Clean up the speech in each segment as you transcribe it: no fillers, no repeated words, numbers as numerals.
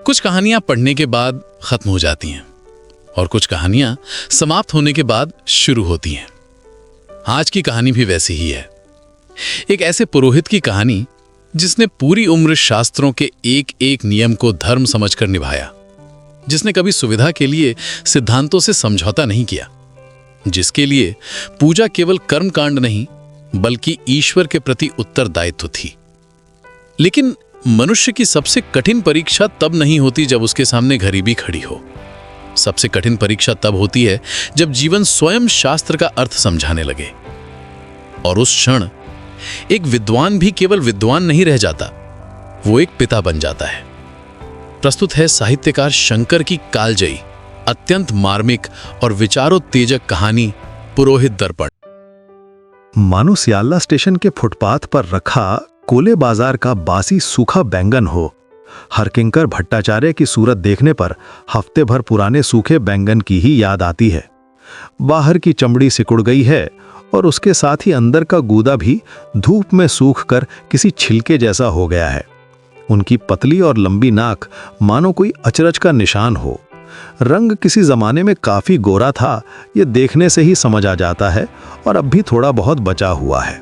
कुछ कहानियां पढ़ने के बाद खत्म हो जाती हैं और कुछ कहानियां समाप्त होने के बाद शुरू होती हैं। आज की कहानी भी वैसी ही है। एक ऐसे पुरोहित की कहानी जिसने पूरी उम्र शास्त्रों के एक एक नियम को धर्म समझकर निभाया, जिसने कभी सुविधा के लिए सिद्धांतों से समझौता नहीं किया, जिसके लिए पूजा केवल कर्मकांड नहीं बल्कि ईश्वर के प्रति उत्तरदायित्व थी। लेकिन मनुष्य की सबसे कठिन परीक्षा तब नहीं होती जब उसके सामने गरीबी खड़ी हो। सबसे कठिन परीक्षा तब होती है जब जीवन स्वयं शास्त्र का अर्थ समझाने लगे। और उस क्षण एक विद्वान भी केवल विद्वान नहीं रह जाता, वो एक पिता बन जाता है। प्रस्तुत है साहित्यकार शंकर की कालजयी, अत्यंत मार्मिक और विचारोत्तेजक कहानी पुरोहित दर्पण। मानो सियालदा स्टेशन के फुटपाथ पर रखा कोले बाजार का बासी सूखा बैंगन हो। हरकिंकर भट्टाचार्य की सूरत देखने पर हफ्ते भर पुराने सूखे बैंगन की ही याद आती है। बाहर की चमड़ी सिकुड़ गई है और उसके साथ ही अंदर का गूदा भी धूप में सूख कर किसी छिलके जैसा हो गया है। उनकी पतली और लंबी नाक मानो कोई अचरज का निशान हो। रंग किसी जमाने में काफी गोरा था, ये देखने से ही समझ आ जाता है, और अब भी थोड़ा बहुत बचा हुआ है।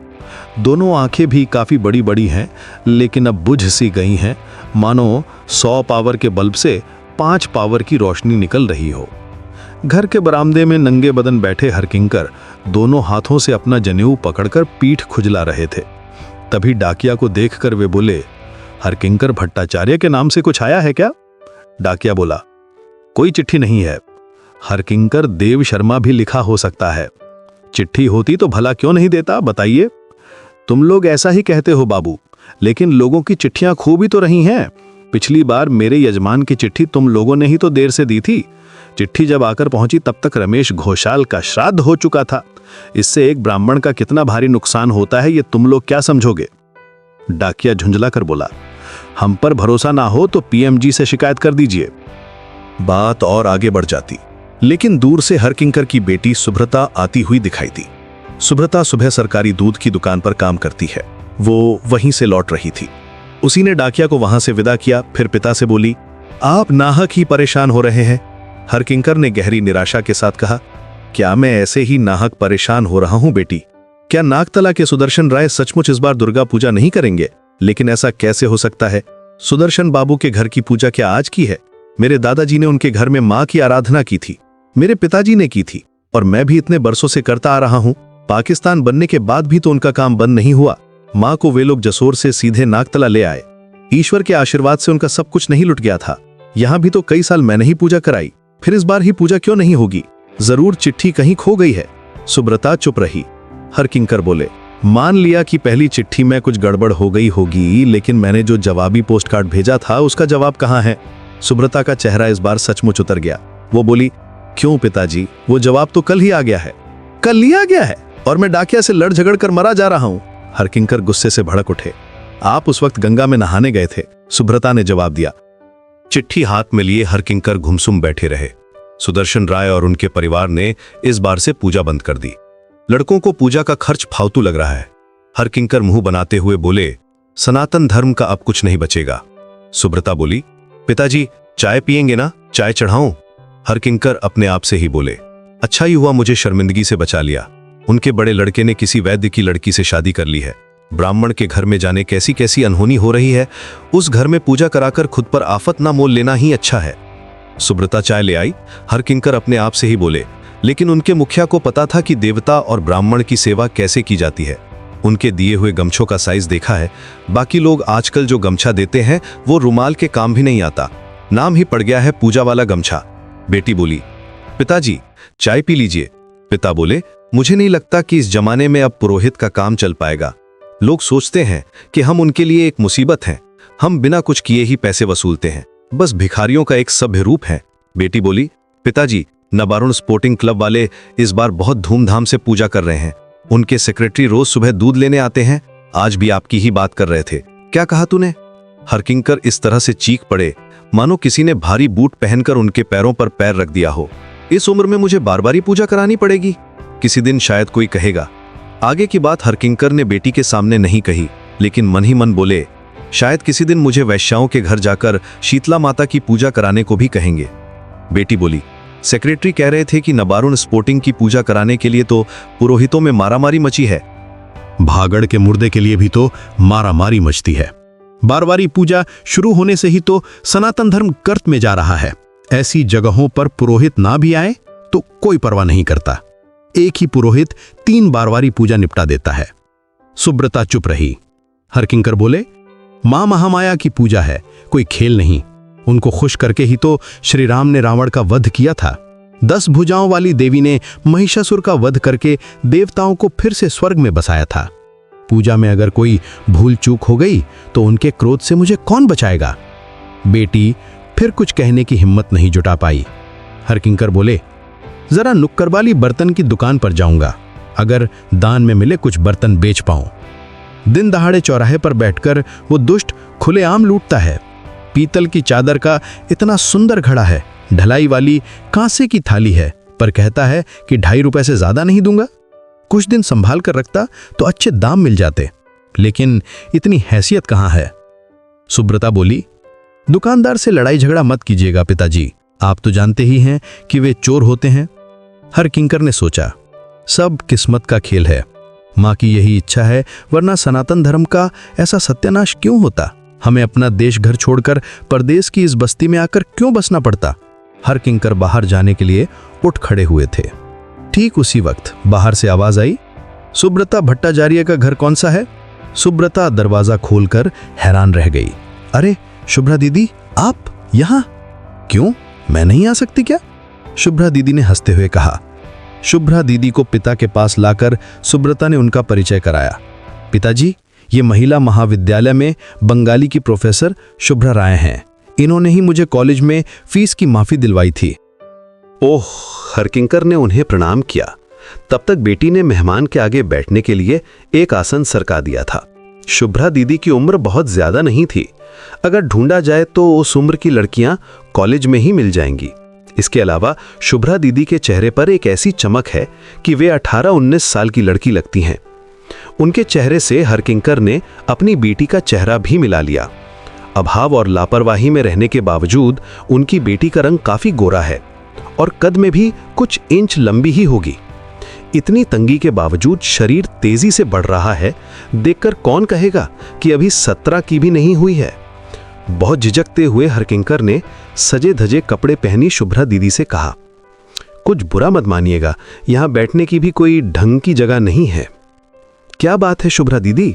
दोनों आंखें भी काफी बड़ी बड़ी हैं, लेकिन अब बुझ सी गई हैं, मानो 100 पावर के बल्ब से 5 पावर की रोशनी निकल रही हो। घर के बरामदे में नंगे बदन बैठे हरकिंकर दोनों हाथों से अपना जनेऊ पकड़कर पीठ खुजला रहे थे। तभी डाकिया को देखकर वे बोले, हरकिंकर भट्टाचार्य के नाम से कुछ आया है क्या? डाकिया बोला, कोई चिट्ठी नहीं है। हरकिंकर देव शर्मा भी लिखा हो सकता है। चिट्ठी होती तो भला क्यों नहीं देता, बताइए। तुम लोग ऐसा ही कहते हो बाबू, लेकिन लोगों की चिट्ठियां खूब ही तो रही हैं। पिछली बार मेरे यजमान की चिट्ठी तुम लोगों ने ही तो देर से दी थी। चिट्ठी जब आकर पहुंची तब तक रमेश घोषाल का श्राद्ध हो चुका था। इससे एक ब्राह्मण का कितना भारी नुकसान होता है, ये तुम लोग क्या समझोगे? डाकिया झुंझला कर बोला, हम पर भरोसा ना हो तो पीएमजी से शिकायत कर दीजिए। बात और आगे बढ़ जाती, लेकिन दूर से हरकिंकर की बेटी सुभ्रता आती हुई दिखाई दी। सुभ्रता सुबह सरकारी दूध की दुकान पर काम करती है। वो वहीं से लौट रही थी। उसी ने डाकिया को वहां से विदा किया, फिर पिता से बोली, आप नाहक ही परेशान हो रहे हैं। हरकिंकर ने गहरी निराशा के साथ कहा, क्या मैं ऐसे ही नाहक परेशान हो रहा हूं बेटी? क्या नागतला के सुदर्शन राय सचमुच इस बार दुर्गा पूजा नहीं करेंगे? लेकिन ऐसा कैसे हो सकता है? सुदर्शन बाबू के घर की पूजा क्या आज की है? मेरे दादाजी ने उनके घर में मां की आराधना की थी, मेरे पिताजी ने की थी, और मैं भी इतने बरसों से करता आ रहा हूं। पाकिस्तान बनने के बाद भी तो उनका काम बंद नहीं हुआ। मां को वे लोग जसोर से सीधे नागतला ले आए। ईश्वर के आशीर्वाद से उनका सब कुछ नहीं लुट गया था। यहां भी तो कई साल मैंने ही पूजा कराई, फिर इस बार ही पूजा क्यों नहीं होगी? जरूर चिट्ठी कहीं खो गई है। सुब्रता चुप रही। हरकिंकर बोले, मान लिया कि पहली चिट्ठी में कुछ गड़बड़ हो गई होगी, लेकिन मैंने जो जवाबी पोस्ट कार्ड भेजा था उसका जवाब कहाँ है? सुब्रता का चेहरा इस बार सचमुच उतर गया। वो बोली, क्यों पिताजी, वो जवाब तो कल ही आ गया है। कल लिया गया है और मैं डाकिया से लड़ झगड़ कर मरा जा रहा हूं। हरकिंकर गुस्से से भड़क उठे। आप उस वक्त गंगा में नहाने गए थे, सुब्रता ने जवाब दिया। चिट्ठी हाथ में लिए हरकिंकर गुमसुम बैठे रहे। सुदर्शन राय और उनके परिवार ने इस बार से पूजा बंद कर दी। लड़कों को पूजा का खर्च फालतू लग रहा है। हरकिंकर मुंह बनाते हुए बोले, सनातन धर्म का अब कुछ नहीं बचेगा। सुब्रता बोली, पिताजी चाय पिएंगे ना, चाय चढ़ाऊं? हरकिंकर अपने आप से ही बोले, अच्छा ही हुआ मुझे शर्मिंदगी से बचा लिया। उनके बड़े लड़के ने किसी वैद्य की लड़की से शादी कर ली है। ब्राह्मण के घर में जाने कैसी कैसी अनहोनी हो रही है। उस घर में पूजा कराकर खुद पर आफत ना मोल लेना ही अच्छा है। सुब्रता चाय ले आई। हरकिंकर अपने आप से ही बोले, लेकिन उनके मुखिया को पता था कि देवता और ब्राह्मण की सेवा कैसे की जाती है। उनके दिए हुए गमछों का साइज देखा है। बाकी लोग आजकल जो गमछा देते हैं वो रुमाल के काम भी नहीं आता, नाम ही पड़ गया है पूजा वाला गमछा। बेटी बोली, पिताजी चाय पी लीजिए। पिता बोले, मुझे नहीं लगता कि इस जमाने में अब पुरोहित का काम चल पाएगा। लोग सोचते हैं कि हम उनके लिए एक मुसीबत हैं। हम बिना कुछ किए ही पैसे वसूलते हैं, बस भिखारियों का एक सभ्य रूप है। बेटी बोली, पिताजी नबारुण स्पोर्टिंग क्लब वाले इस बार बहुत धूमधाम से पूजा कर रहे हैं। उनके सेक्रेटरी रोज सुबह दूध लेने आते हैं। आज भी आपकी ही बात कर रहे थे। क्या कहा तूने? हरकिंकर इस तरह से चीख पड़े मानो किसी ने भारी बूट पहनकर उनके पैरों पर पैर रख दिया हो। इस उम्र में मुझे बार बार ही पूजा करानी पड़ेगी? किसी दिन शायद कोई कहेगा। आगे की बात हरकिंकर ने बेटी के सामने नहीं कही, लेकिन मन ही मन बोले, शायद किसी दिन मुझे वैश्याओं के घर जाकर शीतला माता की पूजा कराने को भी कहेंगे। बेटी बोली, सेक्रेटरी कह रहे थे कि नबारुण स्पोर्टिंग की पूजा कराने के लिए तो पुरोहितों में मारामारी मची है। भागड़ के मुर्दे के लिए भी तो मारामारी मचती है। बारवारी पूजा शुरू होने से ही तो सनातन धर्म कर्त में जा रहा है। ऐसी जगहों पर पुरोहित ना भी आए तो कोई परवाह नहीं करता। एक ही पुरोहित 3 बारवारी पूजा निपटा देता है। सुब्रता चुप रही। हरकिंकर बोले, मां महामाया की पूजा है, कोई खेल नहीं। उनको खुश करके ही तो श्री राम ने रावण का वध किया था। 10 भुजाओं वाली देवी ने महिषासुर का वध करके देवताओं को फिर से स्वर्ग में बसाया था। पूजा में अगर कोई भूल चूक हो गई तो उनके क्रोध से मुझे कौन बचाएगा? बेटी फिर कुछ कहने की हिम्मत नहीं जुटा पाई। हरकिंकर बोले, जरा नुक्कड़ वाली बर्तन की दुकान पर जाऊंगा, अगर दान में मिले कुछ बर्तन बेच पाऊं। दिन दहाड़े चौराहे पर बैठकर वो दुष्ट खुलेआम लूटता है। पीतल की चादर का इतना सुंदर घड़ा है, ढलाई वाली कांसे की थाली है, पर कहता है कि 2.5 रुपए से ज्यादा नहीं दूंगा। कुछ दिन संभाल कर रखता तो अच्छे दाम मिल जाते, लेकिन इतनी हैसियत कहां है। सुब्रता बोली, दुकानदार से लड़ाई झगड़ा मत कीजिएगा पिताजी, आप तो जानते ही हैं कि वे चोर होते हैं। हरकिंकर ने सोचा, सब किस्मत का खेल है। मां की यही इच्छा है, वरना सनातन धर्म का ऐसा सत्यानाश क्यों होता? हमें अपना देश घर छोड़कर परदेश की इस बस्ती में आकर क्यों बसना पड़ता? हरकिंकर बाहर जाने के लिए उठ खड़े हुए थे। ठीक उसी वक्त बाहर से आवाज आई, सुब्रता भट्टाचार्य का घर कौन सा है? सुब्रता दरवाजा खोलकर हैरान रह गई। अरे शुभ्रा दीदी, आप यहां? क्यों, मैं नहीं आ सकती क्या? शुभ्रा दीदी ने हंसते हुए कहा। शुभ्रा दीदी को पिता के पास लाकर सुब्रता ने उनका परिचय कराया। पिताजी, ये महिला महाविद्यालय में बंगाली की प्रोफेसर शुभ्रा राय हैं। इन्होंने ही मुझे कॉलेज में फीस की माफी दिलवाई थी। ओह, हरकिंकर ने उन्हें प्रणाम किया। तब तक बेटी ने मेहमान के आगे बैठने के लिए एक आसन सरका दिया था। शुभ्रा दीदी की उम्र बहुत ज्यादा नहीं थी। अगर ढूंढा जाए तो उस उम्र की लड़कियां कॉलेज में ही मिल जाएंगी। इसके अलावा शुभ्रा दीदी के चेहरे पर एक ऐसी चमक है कि वे 18-19 साल की लड़की लगती हैं। उनके चेहरे से हरकिंकर ने अपनी बेटी का चेहरा भी मिला लिया। अभाव और लापरवाही में रहने के बावजूद उनकी बेटी का रंग काफी गोरा है और कद में भी कुछ इंच लंबी ही होगी। इतनी तंगी के बावजूद शरीर तेजी से बढ़ रहा है, देखकर कौन कहेगा कि अभी 17 की भी नहीं हुई है। बहुत झिझकते हुए हरकिंकर ने सजे धजे कपड़े पहनी शुभ्रा दीदी से कहा, कुछ बुरा मत मानिएगा, यहां बैठने की भी कोई ढंग की जगह नहीं है। क्या बात है शुभ्रा दीदी?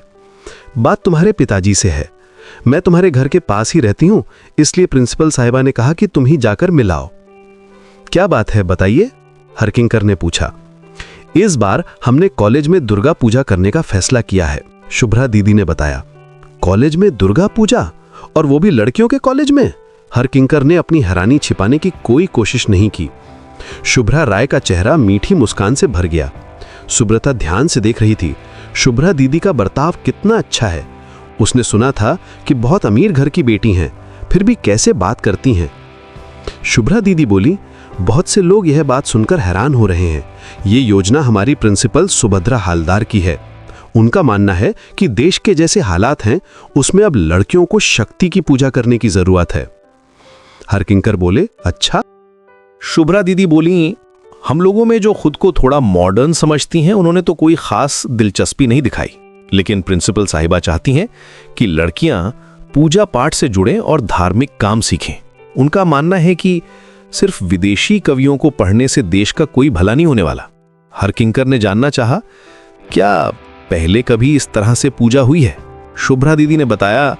बात तुम्हारे पिताजी से है। मैं तुम्हारे घर के पास ही रहती हूं, इसलिए प्रिंसिपल साहिबा ने कहा कि तुम ही जाकर मिलाओ। क्या बात है, बताइए, हरकिंकर ने पूछा। इस बार हमने कॉलेज में दुर्गा पूजा करने का फैसला किया है, शुभ्रा दीदी ने बताया। कॉलेज में दुर्गा पूजा, और वो भी लड़कियों के कॉलेज में? हरकिंकर ने अपनी हैरानी छिपाने की कोई कोशिश नहीं की। शुभ्रा राय का चेहरा मीठी मुस्कान से भर गया। सुब्रता ध्यान से देख रही थी। शुभ्रा दीदी का बर्ताव कितना अच्छा है। उसने सुना था कि बहुत अमीर घर की बेटी हैं, फिर भी कैसे बात करती हैं। शुभ्रा दीदी बोली, बहुत से लोग यह बात सुनकर हैरान हो रहे हैं। ये योजना हमारी प्रिंसिपल सुभद्रा हालदार की है। उनका मानना है कि देश के जैसे हालात हैं, उसमें अब लड़कियों को शक्ति की पूजा करने की जरूरत है। हरकिंकर बोले, अच्छा? शुभ्रा दीदी बोली, हम लोगों में जो खुद को थोड़ा मॉडर्न समझती हैं, उन्होंने तो कोई खास दिलचस्पी नहीं दिखाई, लेकिन प्रिंसिपल साहिबा चाहती हैं कि लड़कियां पूजा पाठ से जुड़ें और धार्मिक काम सीखें। उनका मानना है कि सिर्फ विदेशी कवियों को पढ़ने से देश का कोई भला नहीं होने वाला। हरकिंकर ने जानना चाहा, क्या पहले कभी इस तरह से पूजा हुई है? शुभ्रा दीदी ने बताया,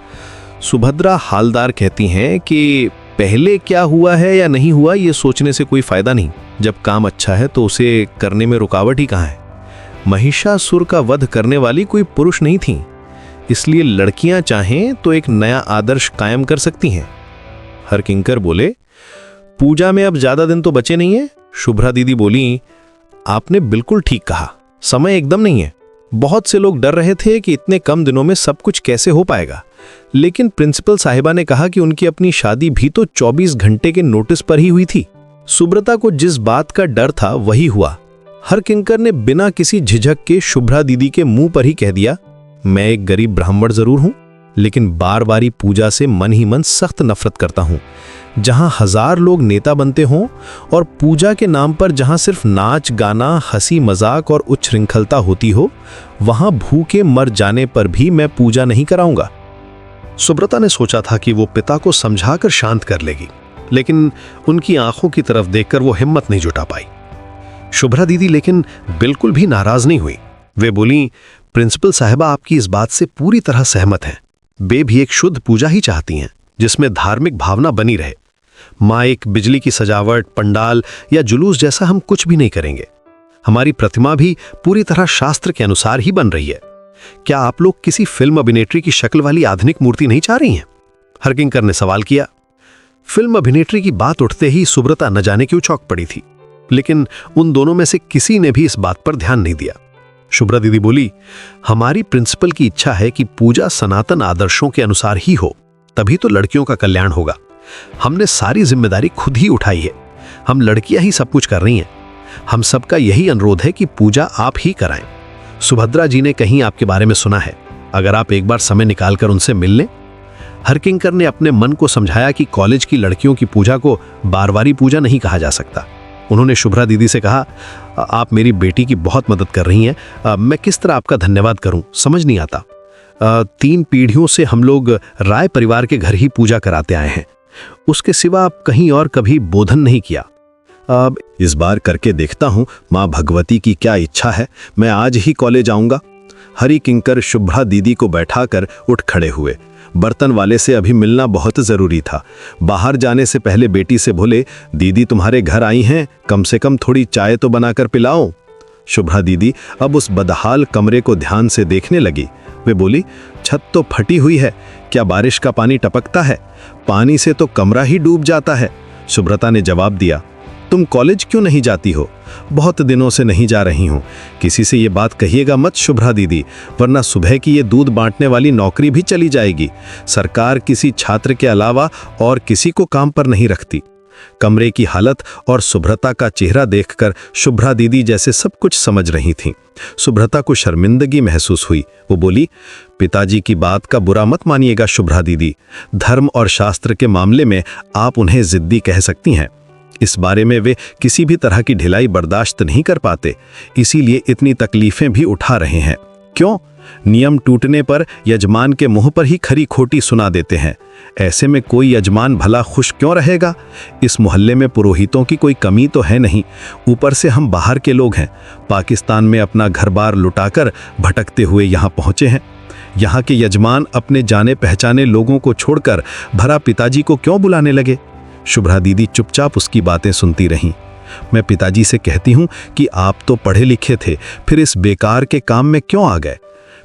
सुभद्रा हालदार कहती हैं कि पहले क्या हुआ है या नहीं हुआ ये सोचने से कोई फायदा नहीं, जब काम अच्छा है तो उसे करने में रुकावट ही कहाँ है। महिषासुर का वध करने वाली कोई पुरुष नहीं थी, इसलिए लड़कियां चाहें तो एक नया आदर्श कायम कर सकती हैं। हरकिंकर बोले, पूजा में अब ज्यादा दिन तो बचे नहीं है। शुभ्रा दीदी बोली, आपने बिल्कुल ठीक कहा, समय एकदम नहीं है। बहुत से लोग डर रहे थे कि इतने कम दिनों में सब कुछ कैसे हो पाएगा, लेकिन प्रिंसिपल साहिबा ने कहा कि उनकी अपनी शादी भी तो 24 घंटे के नोटिस पर ही हुई थी। सुब्रता को जिस बात का डर था वही हुआ। हरकिंकर ने बिना किसी झिझक के शुभ्रा दीदी के मुंह पर ही कह दिया, मैं एक गरीब ब्राह्मण जरूर हूं, लेकिन बार बारी पूजा से मन ही मन सख्त नफरत करता हूँ। जहाँ 1000 लोग नेता बनते हों और पूजा के नाम पर जहाँ सिर्फ नाच गाना, हंसी मजाक और उच्छृंखलता होती हो, वहाँ भूखे मर जाने पर भी मैं पूजा नहीं कराऊंगा। सुब्रता ने सोचा था कि वो पिता को समझाकर शांत कर लेगी, लेकिन उनकी आंखों की तरफ देखकर वो हिम्मत नहीं जुटा पाई। शुभ्रा दीदी लेकिन बिल्कुल भी नाराज नहीं हुई। वे बोली, प्रिंसिपल साहिबा आपकी इस बात से पूरी तरह सहमत हैं। वे भी एक शुद्ध पूजा ही चाहती हैं, जिसमें धार्मिक भावना बनी रहे। माँ, एक बिजली की सजावट, पंडाल या जुलूस जैसा हम कुछ भी नहीं करेंगे। हमारी प्रतिमा भी पूरी तरह शास्त्र के अनुसार ही बन रही है। क्या आप लोग किसी फिल्म अभिनेत्री की शक्ल वाली आधुनिक मूर्ति नहीं चाह रही हैं? हरकिंकर ने सवाल किया। फिल्म अभिनेत्री की बात उठते ही सुब्रता न जाने क्यों चौंक पड़ी थी, लेकिन उन दोनों में से किसी ने भी इस बात पर ध्यान नहीं दिया। शुभ्रा दीदी बोली, हमारी प्रिंसिपल की इच्छा है कि पूजा सनातन आदर्शों के अनुसार ही हो, तभी तो लड़कियों का कल्याण होगा। हमने सारी जिम्मेदारी खुद ही उठाई है। हम लड़कियां ही सब कुछ कर रही हैं। हम सबका यही अनुरोध है कि पूजा आप ही कराएं। सुभद्रा जी ने कहीं आपके बारे में सुना है, अगर आप एक बार समय निकालकर उनसे मिल लें। हरकिंकर ने अपने मन को समझाया कि कॉलेज की लड़कियों की पूजा को बारवारी पूजा नहीं कहा जा सकता। उन्होंने शुभ्रा दीदी से कहा, आप मेरी बेटी की बहुत मदद कर रही हैं। मैं किस तरह आपका धन्यवाद करूं, समझ नहीं आता। 3 पीढ़ियों से हम लोग राय परिवार के घर ही पूजा कराते आए हैं। उसके सिवा आप कहीं और कभी बोधन नहीं किया। अब इस बार करके देखता हूं मां भगवती की क्या इच्छा है। मैं आज ही कॉलेज आऊंगा। हरिकिंकर शुभ्रा दीदी को बैठाकर उठ खड़े हुए। बर्तन वाले से अभी मिलना बहुत जरूरी था। बाहर जाने से पहले बेटी से बोले, दीदी तुम्हारे घर आई हैं, कम से कम थोड़ी चाय तो बनाकर पिलाओ। शुभ्रा दीदी अब उस बदहाल कमरे को ध्यान से देखने लगी। वे बोली, छत तो फटी हुई है, क्या बारिश का पानी टपकता है? पानी से तो कमरा ही डूब जाता है। सुब्रता ने जवाब दिया, तुम कॉलेज क्यों नहीं जाती हो? बहुत दिनों से नहीं जा रही हूं। किसी से ये बात कहिएगा मत शुभ्रा दीदी, वरना सुबह की ये दूध बांटने वाली नौकरी भी चली जाएगी। सरकार किसी छात्र के अलावा और किसी को काम पर नहीं रखती। कमरे की हालत और शुभ्रता का चेहरा देखकर शुभ्रा दीदी जैसे सब कुछ समझ रही थीं। शुभ्रता को शर्मिंदगी महसूस हुई। वो बोली, पिताजी की बात का बुरा मत मानिएगा शुभ्रा दीदी। धर्म और शास्त्र के मामले में आप उन्हें जिद्दी कह सकती हैं। इस बारे में वे किसी भी तरह की ढिलाई बर्दाश्त नहीं कर पाते, इसीलिए इतनी तकलीफें भी उठा रहे हैं। क्यों? नियम टूटने पर यजमान के मुंह पर ही खरी खोटी सुना देते हैं। ऐसे में कोई यजमान भला खुश क्यों रहेगा? इस मोहल्ले में पुरोहितों की कोई कमी तो है नहीं। ऊपर से हम बाहर के लोग हैं, पाकिस्तान में अपना घर बार लुटाकर भटकते हुए यहाँ पहुँचे हैं। यहाँ के यजमान अपने जाने पहचाने लोगों को छोड़कर भरा पिताजी को क्यों बुलाने लगे? शुभ्रा दीदी चुपचाप उसकी बातें सुनती रहीं। मैं पिताजी से कहती हूँ कि आप तो पढ़े लिखे थे, फिर इस बेकार के काम में क्यों आ गए?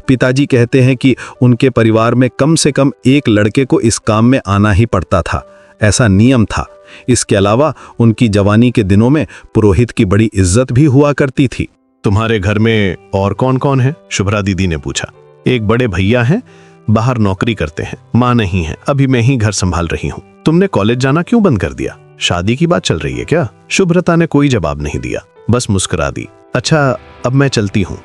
पिताजी कहते हैं कि उनके परिवार में कम से कम एक लड़के को इस काम में आना ही पड़ता था, ऐसा नियम था। इसके अलावा उनकी जवानी के दिनों में पुरोहित की बड़ी इज्जत भी हुआ करती थी। तुम्हारे घर में और कौन कौन है? शुभ्रा दीदी ने पूछा। एक बड़े भैया हैं, बाहर नौकरी करते हैं। माँ नहीं है, अभी मैं ही घर संभाल रही हूँ। तुमने कॉलेज जाना क्यों बंद कर दिया? शादी की बात चल रही है क्या? शुभ्रता ने कोई जवाब नहीं दिया, बस मुस्कुरा दी। अच्छा, अब मैं चलती हूँ,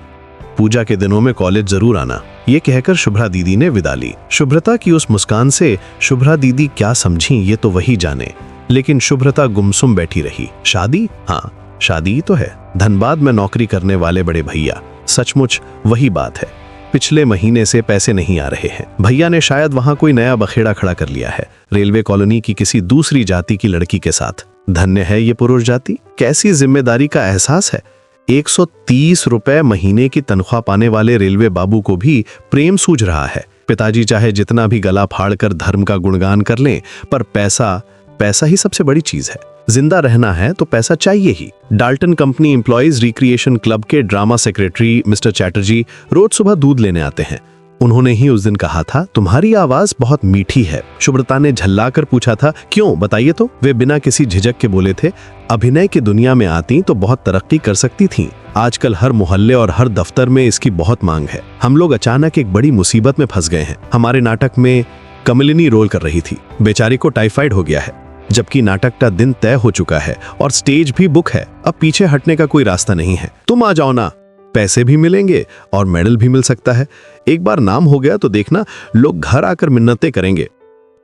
पूजा के दिनों में कॉलेज जरूर आना। ये कहकर शुभ्रा दीदी ने विदा ली। शुभ्रता की उस मुस्कान से शुभ्रा दीदी क्या समझी ये तो वही जाने, लेकिन शुभ्रता गुमसुम बैठी रही। शादी? हाँ, शादी तो है। धनबाद में नौकरी करने वाले बड़े भैया, सचमुच वही बात है। पिछले महीने से पैसे नहीं आ रहे हैं। भैया ने शायद वहां कोई नया बखेड़ा खड़ा कर लिया है, रेलवे कॉलोनी की किसी दूसरी जाति की लड़की के साथ। धन्य है ये पुरुष जाति, कैसी जिम्मेदारी का एहसास है। 130 रुपए महीने की तनख्वाह पाने वाले रेलवे बाबू को भी प्रेम सूझ रहा है। पिताजी चाहे जितना भी गला फाड़कर धर्म का गुणगान कर लें, पर पैसा ही सबसे बड़ी चीज है। जिंदा रहना है तो पैसा चाहिए ही। Dalton company employees recreation club के ड्रामा सेक्रेटरी मिस्टर चैटर्जी रोज सुबह दूध लेने आते हैं। उन्होंने ही उस दिन कहा था, तुम्हारी आवाज बहुत मीठी है। शुभ्रता ने झल्लाकर पूछा था, क्यों बताइए तो? वे बिना किसी झिझक के बोले थे, अभिनय की दुनिया में आती तो बहुत तरक्की कर सकती थीं। आजकल हर मोहल्ले और हर दफ्तर में इसकी बहुत मांग है। हम लोग अचानक एक बड़ी मुसीबत में फंस गए हैं। हमारे नाटक में कमलिनी रोल कर रही थी, बेचारी को टाइफाइड हो गया है, जबकि नाटक का दिन तय हो चुका है और स्टेज भी बुक है। अब पीछे हटने का कोई रास्ता नहीं है। तुम आ जाओ ना। पैसे भी मिलेंगे और मेडल भी मिल सकता है। एक बार नाम हो गया तो देखना लोग घर आकर मिन्नतें करेंगे।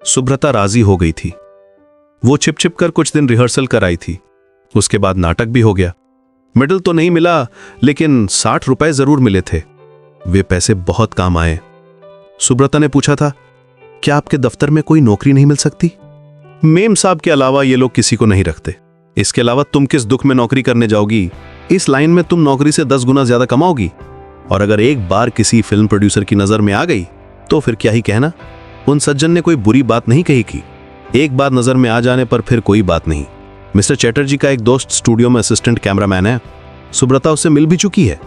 सुब्रता राजी हो गई थी। वो छिप छिप कर कुछ दिन रिहर्सल कराई थी। उसके बाद नाटक भी हो गया। मेडल तो नहीं मिला, लेकिन 60 रुपए जरूर मिले थे। वे पैसे बहुत काम आए। सुब्रता ने पूछा था, क्या आपके दफ्तर में कोई नौकरी नहीं मिल सकती? मेम साहब के अलावा ये लोग किसी को नहीं रखते। इसके अलावा तुम किस दुख में नौकरी करने जाओगी? इस लाइन में तुम नौकरी से 10 गुना ज्यादा कमाओगी। और अगर एक बार किसी फिल्म प्रोड्यूसर की नजर में आ गई तो फिर क्या ही कहना। उन सज्जन ने कोई बुरी बात नहीं कही कि एक बार नजर में आ जाने पर फिर कोई बात नहीं। मिस्टर चैटर्जी का एक दोस्त स्टूडियो में असिस्टेंट कैमरामैन है। सुब्रता उससे मिल भी चुकी है।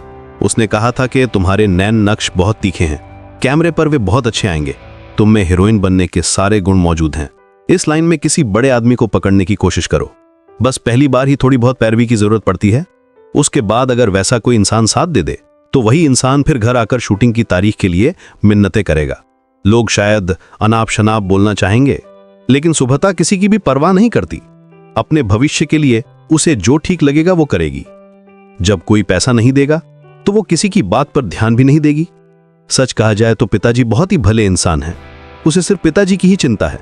उसने कहा था कि तुम्हारे नैन नक्श बहुत तीखे हैं, कैमरे पर वे बहुत अच्छे आएंगे। तुम में हीरोइन बनने के सारे गुण मौजूद हैं। इस लाइन में किसी बड़े आदमी को पकड़ने की कोशिश करो। बस पहली बार ही थोड़ी बहुत पैरवी की जरूरत पड़ती है। उसके बाद अगर वैसा कोई इंसान साथ दे दे तो वही इंसान फिर घर आकर शूटिंग की तारीख के लिए मिन्नतें करेगा। लोग शायद अनाप शनाप बोलना चाहेंगे, लेकिन सुब्रता किसी की भी परवाह नहीं करती। अपने भविष्य के लिए उसे जो ठीक लगेगा वो करेगी। जब कोई पैसा नहीं देगा तो वो किसी की बात पर ध्यान भी नहीं देगी। सच कहा जाए तो पिताजी बहुत ही भले इंसान हैं। उसे सिर्फ पिताजी की ही चिंता है।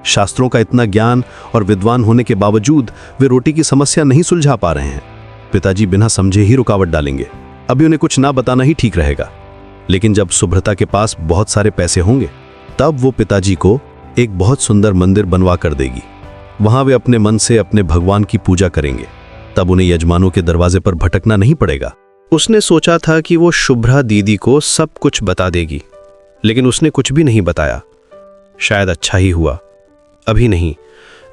शास्त्रों का इतना ज्ञान और विद्वान होने के बावजूद वे रोटी की समस्या नहीं सुलझा पा रहे हैं। पिताजी बिना समझे ही रुकावट डालेंगे। अभी उन्हें कुछ ना बताना ही ठीक रहेगा। लेकिन जब सुब्रता के पास बहुत सारे पैसे होंगे तब वो पिताजी को एक बहुत सुंदर मंदिर बनवा कर देगी। वहां वे अपने मन से अपने भगवान की पूजा करेंगे। तब उन्हें यजमानों के दरवाजे पर भटकना नहीं पड़ेगा। उसने सोचा था कि वो शुभ्रा दीदी को सब कुछ बता देगी, लेकिन उसने कुछ भी नहीं बताया। शायद अच्छा ही हुआ। अभी नहीं,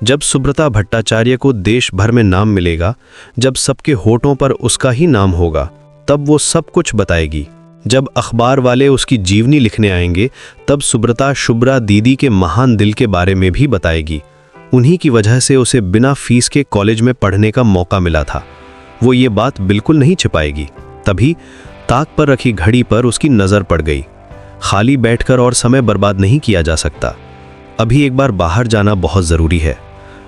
जब सुब्रता भट्टाचार्य को देश भर में नाम मिलेगा, जब सबके होठों पर उसका ही नाम होगा, तब वो सब कुछ बताएगी। जब अखबार वाले उसकी जीवनी लिखने आएंगे तब सुब्रता शुभ्रा दीदी के महान दिल के बारे में भी बताएगी। उन्हीं की वजह से उसे बिना फीस के कॉलेज में पढ़ने का मौका मिला था। वो ये बात बिल्कुल नहीं छिपाएगी। तभी ताक पर रखी घड़ी पर उसकी नज़र पड़ गई। खाली बैठकर और समय बर्बाद नहीं किया जा सकता। अभी एक बार बाहर जाना बहुत ज़रूरी है।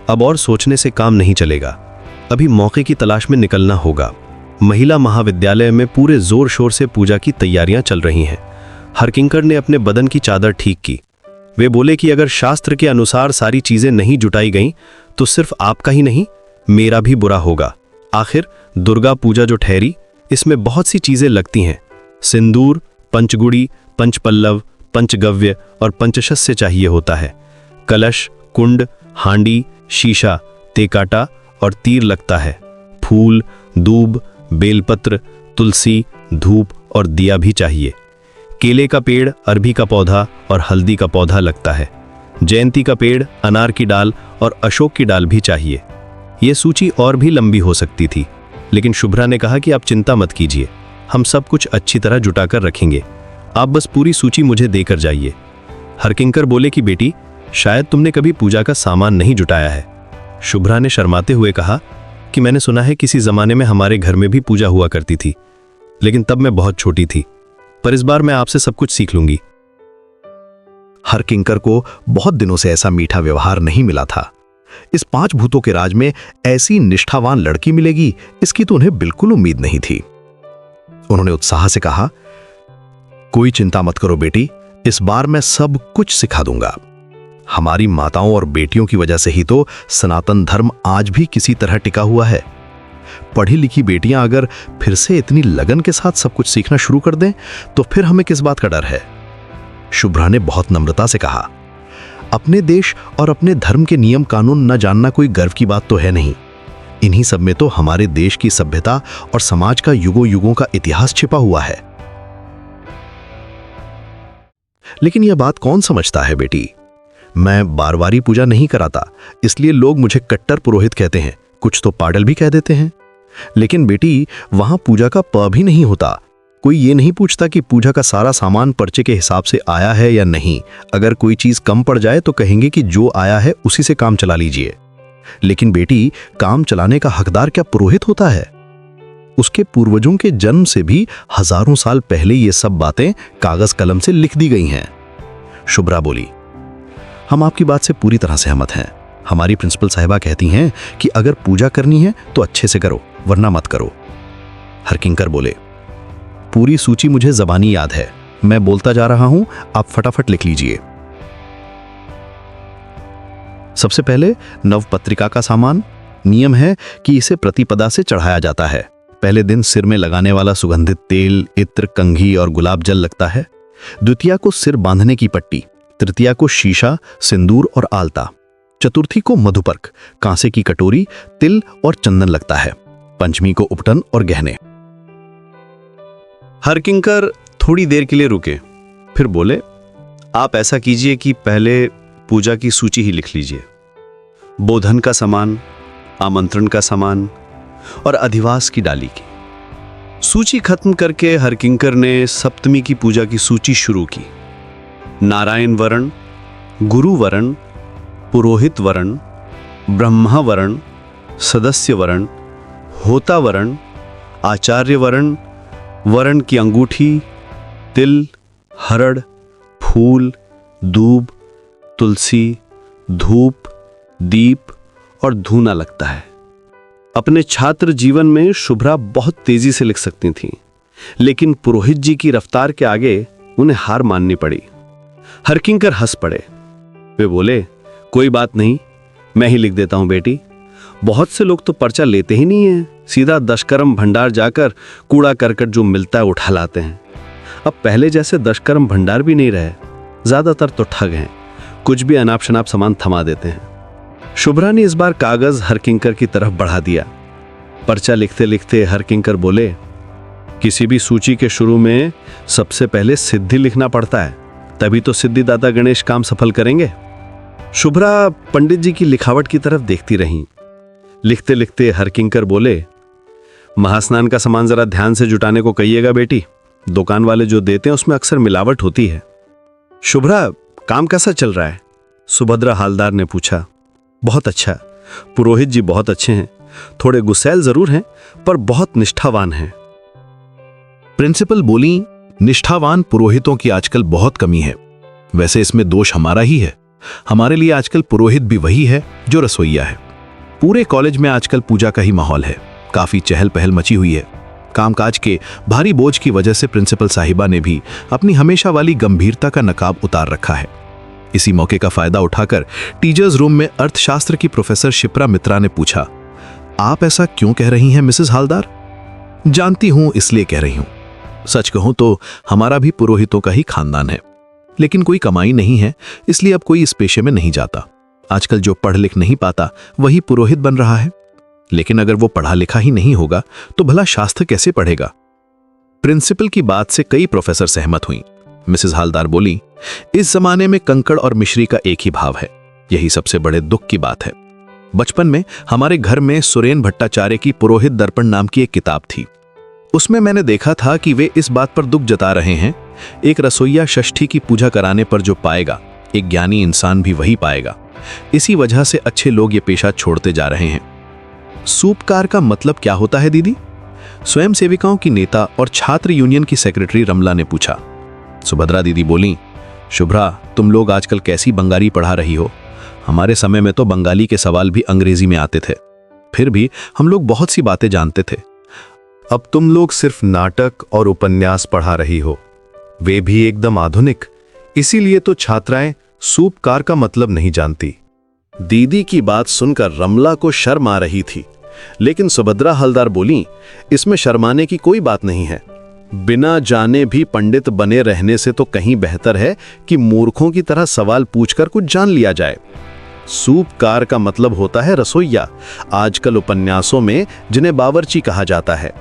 अब और सोचने से काम नहीं चलेगा। अभी मौके की तलाश में निकलना होगा। महिला महाविद्यालय में पूरे जोर शोर से पूजा की तैयारियां चल रही हैं। हरकिंकर ने अपने बदन की चादर ठीक की। वे बोले कि अगर शास्त्र के अनुसार सारी चीजें नहीं जुटाई गईं तो सिर्फ आपका ही नहीं, मेरा भी बुरा होगा। आखिर दुर्गा पूजा जो ठहरी, इसमें बहुत सी चीजें लगती हैं। सिंदूर, पंचगुड़ी, पंचपल्लव, पंचगव्य और पंचशस्य चाहिए होता है। कलश, कुंड, हांडी, शीशा, तेकाटा और तीर लगता है। फूल, दूब, बेलपत्र, तुलसी, धूप और दिया भी चाहिए। केले का पेड़, अरबी का पौधा और हल्दी का पौधा लगता है। जयंती का पेड़, अनार की डाल और अशोक की डाल भी चाहिए। यह सूची और भी लंबी हो सकती थी, लेकिन शुभ्रा ने कहा कि आप चिंता मत कीजिए, हम सब कुछ अच्छी तरह जुटाकर रखेंगे। आप बस पूरी सूची मुझे देकर जाइए। हरकिंकर बोले कि बेटी, शायद तुमने कभी पूजा का सामान नहीं जुटाया है। शुभ्रा ने शर्माते हुए कहा कि मैंने सुना है किसी जमाने में हमारे घर में भी पूजा हुआ करती थी, लेकिन तब मैं बहुत छोटी थी। पर इस बार मैं आपसे सब कुछ सीख लूंगी। हरकिंकर को बहुत दिनों से ऐसा मीठा व्यवहार नहीं मिला था। इस 5 भूतों के राज में ऐसी निष्ठावान लड़की मिलेगी, इसकी तो उन्हें बिल्कुल उम्मीद नहीं थी। उन्होंने उत्साह से कहा, कोई चिंता मत करो बेटी, इस बार मैं सब कुछ सिखा दूंगा। हमारी माताओं और बेटियों की वजह से ही तो सनातन धर्म आज भी किसी तरह टिका हुआ है। पढ़ी लिखी बेटियां अगर फिर से इतनी लगन के साथ सब कुछ सीखना शुरू कर दें तो फिर हमें किस बात का डर है। शुभ्रा ने बहुत नम्रता से कहा, अपने देश और अपने धर्म के नियम कानून न जानना कोई गर्व की बात तो है नहीं। इन्हीं सब में तो हमारे देश की सभ्यता और समाज का युगों युगों का इतिहास छिपा हुआ है। लेकिन यह बात कौन समझता है बेटी? मैं बारवारी पूजा नहीं कराता, इसलिए लोग मुझे कट्टर पुरोहित कहते हैं, कुछ तो पागल भी कह देते हैं। लेकिन बेटी, वहां पूजा का प भी नहीं होता। कोई ये नहीं पूछता कि पूजा का सारा सामान पर्चे के हिसाब से आया है या नहीं। अगर कोई चीज कम पड़ जाए तो कहेंगे कि जो आया है उसी से काम चला लीजिए। लेकिन बेटी, काम चलाने का हकदार क्या पुरोहित होता है? उसके पूर्वजों के जन्म से भी हजारों साल पहले ये सब बातें कागज कलम से लिख दी गई हैं। शुभ्रा बोली, हम आपकी बात से पूरी तरह सहमत हैं। हमारी प्रिंसिपल साहिबा कहती हैं कि अगर पूजा करनी है तो अच्छे से करो, वरना मत करो। हरकिंकर बोले, पूरी सूची मुझे जबानी याद है, मैं बोलता जा रहा हूं, आप फटाफट लिख लीजिए। सबसे पहले नवपत्रिका का सामान। नियम है कि इसे प्रतिपदा से चढ़ाया जाता है। पहले दिन सिर में लगाने वाला सुगंधित तेल, इत्र, कंघी और गुलाब जल लगता है। द्वितीया को सिर बांधने की पट्टी, तृतीया को शीशा, सिंदूर और आलता, चतुर्थी को मधुपर्क, कांसे की कटोरी, तिल और चंदन लगता है। पंचमी को उपटन और गहने। हरकिंकर थोड़ी देर के लिए रुके, फिर बोले, आप ऐसा कीजिए कि पहले पूजा की सूची ही लिख लीजिए। बोधन का सामान, आमंत्रण का सामान और अधिवास की डाली की। सूची खत्म करके हरकिंकर ने सप्तमी की पूजा की सूची शुरू की। नारायण वरण, गुरु वरण, पुरोहित वरण, ब्रह्मा वरण, सदस्य वरण, होता वरण, आचार्य वरण, वरण की अंगूठी, तिल, हरड़, फूल, दूब, तुलसी, धूप, दीप और धूना लगता है। अपने छात्र जीवन में शुभ्रा बहुत तेजी से लिख सकती थीं, लेकिन पुरोहित जी की रफ्तार के आगे उन्हें हार माननी पड़ी। हरकिंकर हंस पड़े। वे बोले, कोई बात नहीं, मैं ही लिख देता हूं बेटी। बहुत से लोग तो पर्चा लेते ही नहीं है, सीधा दशकर्म भंडार जाकर कूड़ा करकट जो मिलता है उठा लाते हैं। अब पहले जैसे दशकर्म भंडार भी नहीं रहे, ज्यादातर तो ठग हैं, कुछ भी अनाप शनाप सामान थमा देते हैं। शुभ्रा ने इस बार कागज हरकिंकर की तरफ बढ़ा दिया। पर्चा लिखते लिखते हरकिंकर बोले, किसी भी सूची के शुरू में सबसे पहले सिद्धि लिखना पड़ता है, तभी तो सिद्धिदाता गणेश काम सफल करेंगे। शुभ्रा पंडित जी की लिखावट की तरफ देखती रहीं। लिखते लिखते हरकिंकर बोले, महास्नान का सामान जरा ध्यान से जुटाने को कहिएगा बेटी, दुकान वाले जो देते हैं उसमें अक्सर मिलावट होती है। शुभ्रा, काम कैसा चल रहा है? सुभद्रा हालदार ने पूछा। बहुत अच्छा, पुरोहित जी बहुत अच्छे हैं, थोड़े गुस्सैल जरूर हैं पर बहुत निष्ठावान हैं। प्रिंसिपल बोली, निष्ठावान पुरोहितों की आजकल बहुत कमी है। वैसे इसमें दोष हमारा ही है। हमारे लिए आजकल पुरोहित भी वही है जो रसोइया है। पूरे कॉलेज में आजकल पूजा का ही माहौल है, काफी चहल पहल मची हुई है। कामकाज के भारी बोझ की वजह से प्रिंसिपल साहिबा ने भी अपनी हमेशा वाली गंभीरता का नकाब उतार रखा है। इसी मौके का फायदा उठाकर टीचर्स रूम में अर्थशास्त्र की प्रोफेसर शिप्रा मित्रा ने पूछा, आप ऐसा क्यों कह रही हैं मिसेस हालदार? जानती हूं इसलिए कह रही हूं। सच कहूं तो हमारा भी पुरोहितों का ही खानदान है, लेकिन कोई कमाई नहीं है, इसलिए अब कोई इस पेशे में नहीं जाता। आजकल जो पढ़ लिख नहीं पाता वही पुरोहित बन रहा है। लेकिन अगर वो पढ़ा लिखा ही नहीं होगा तो भला शास्त्र कैसे पढ़ेगा? प्रिंसिपल की बात से कई प्रोफेसर सहमत हुई। मिसेस हालदार बोली, इस जमाने में कंकड़ और मिश्री का एक ही भाव है, यही सबसे बड़े दुख की बात है। बचपन में हमारे घर में सुरेन भट्टाचार्य की पुरोहित दर्पण नाम की एक किताब थी। उसमें मैंने देखा था कि वे इस बात पर दुख जता रहे हैं, एक रसोइया षष्ठी की पूजा कराने पर जो पाएगा, एक ज्ञानी इंसान भी वही पाएगा। इसी वजह से अच्छे लोग ये पेशा छोड़ते जा रहे हैं। सूपकार का मतलब क्या होता है दीदी? स्वयं सेविकाओं की नेता और छात्र यूनियन की सेक्रेटरी रमला ने पूछा। सुभद्रा दीदी बोली, शुभ्रा, तुम लोग आजकल कैसी बंगाली पढ़ा रही हो? हमारे समय में तो बंगाली के सवाल भी अंग्रेजी में आते थे, फिर भी हम लोग बहुत सी बातें जानते थे। अब तुम लोग सिर्फ नाटक और उपन्यास पढ़ा रही हो, वे भी एकदम आधुनिक। इसीलिए तो छात्राएं सूपकार का मतलब नहीं जानती। दीदी की बात सुनकर रमला को शर्म आ रही थी, लेकिन सुभद्रा हलदार बोली, इसमें शर्माने की कोई बात नहीं है। बिना जाने भी पंडित बने रहने से तो कहीं बेहतर है कि मूर्खों की तरह सवाल पूछकर कुछ जान लिया जाए। सूपकार का मतलब होता है रसोइया, आजकल उपन्यासों में जिन्हें बावर्ची कहा जाता है।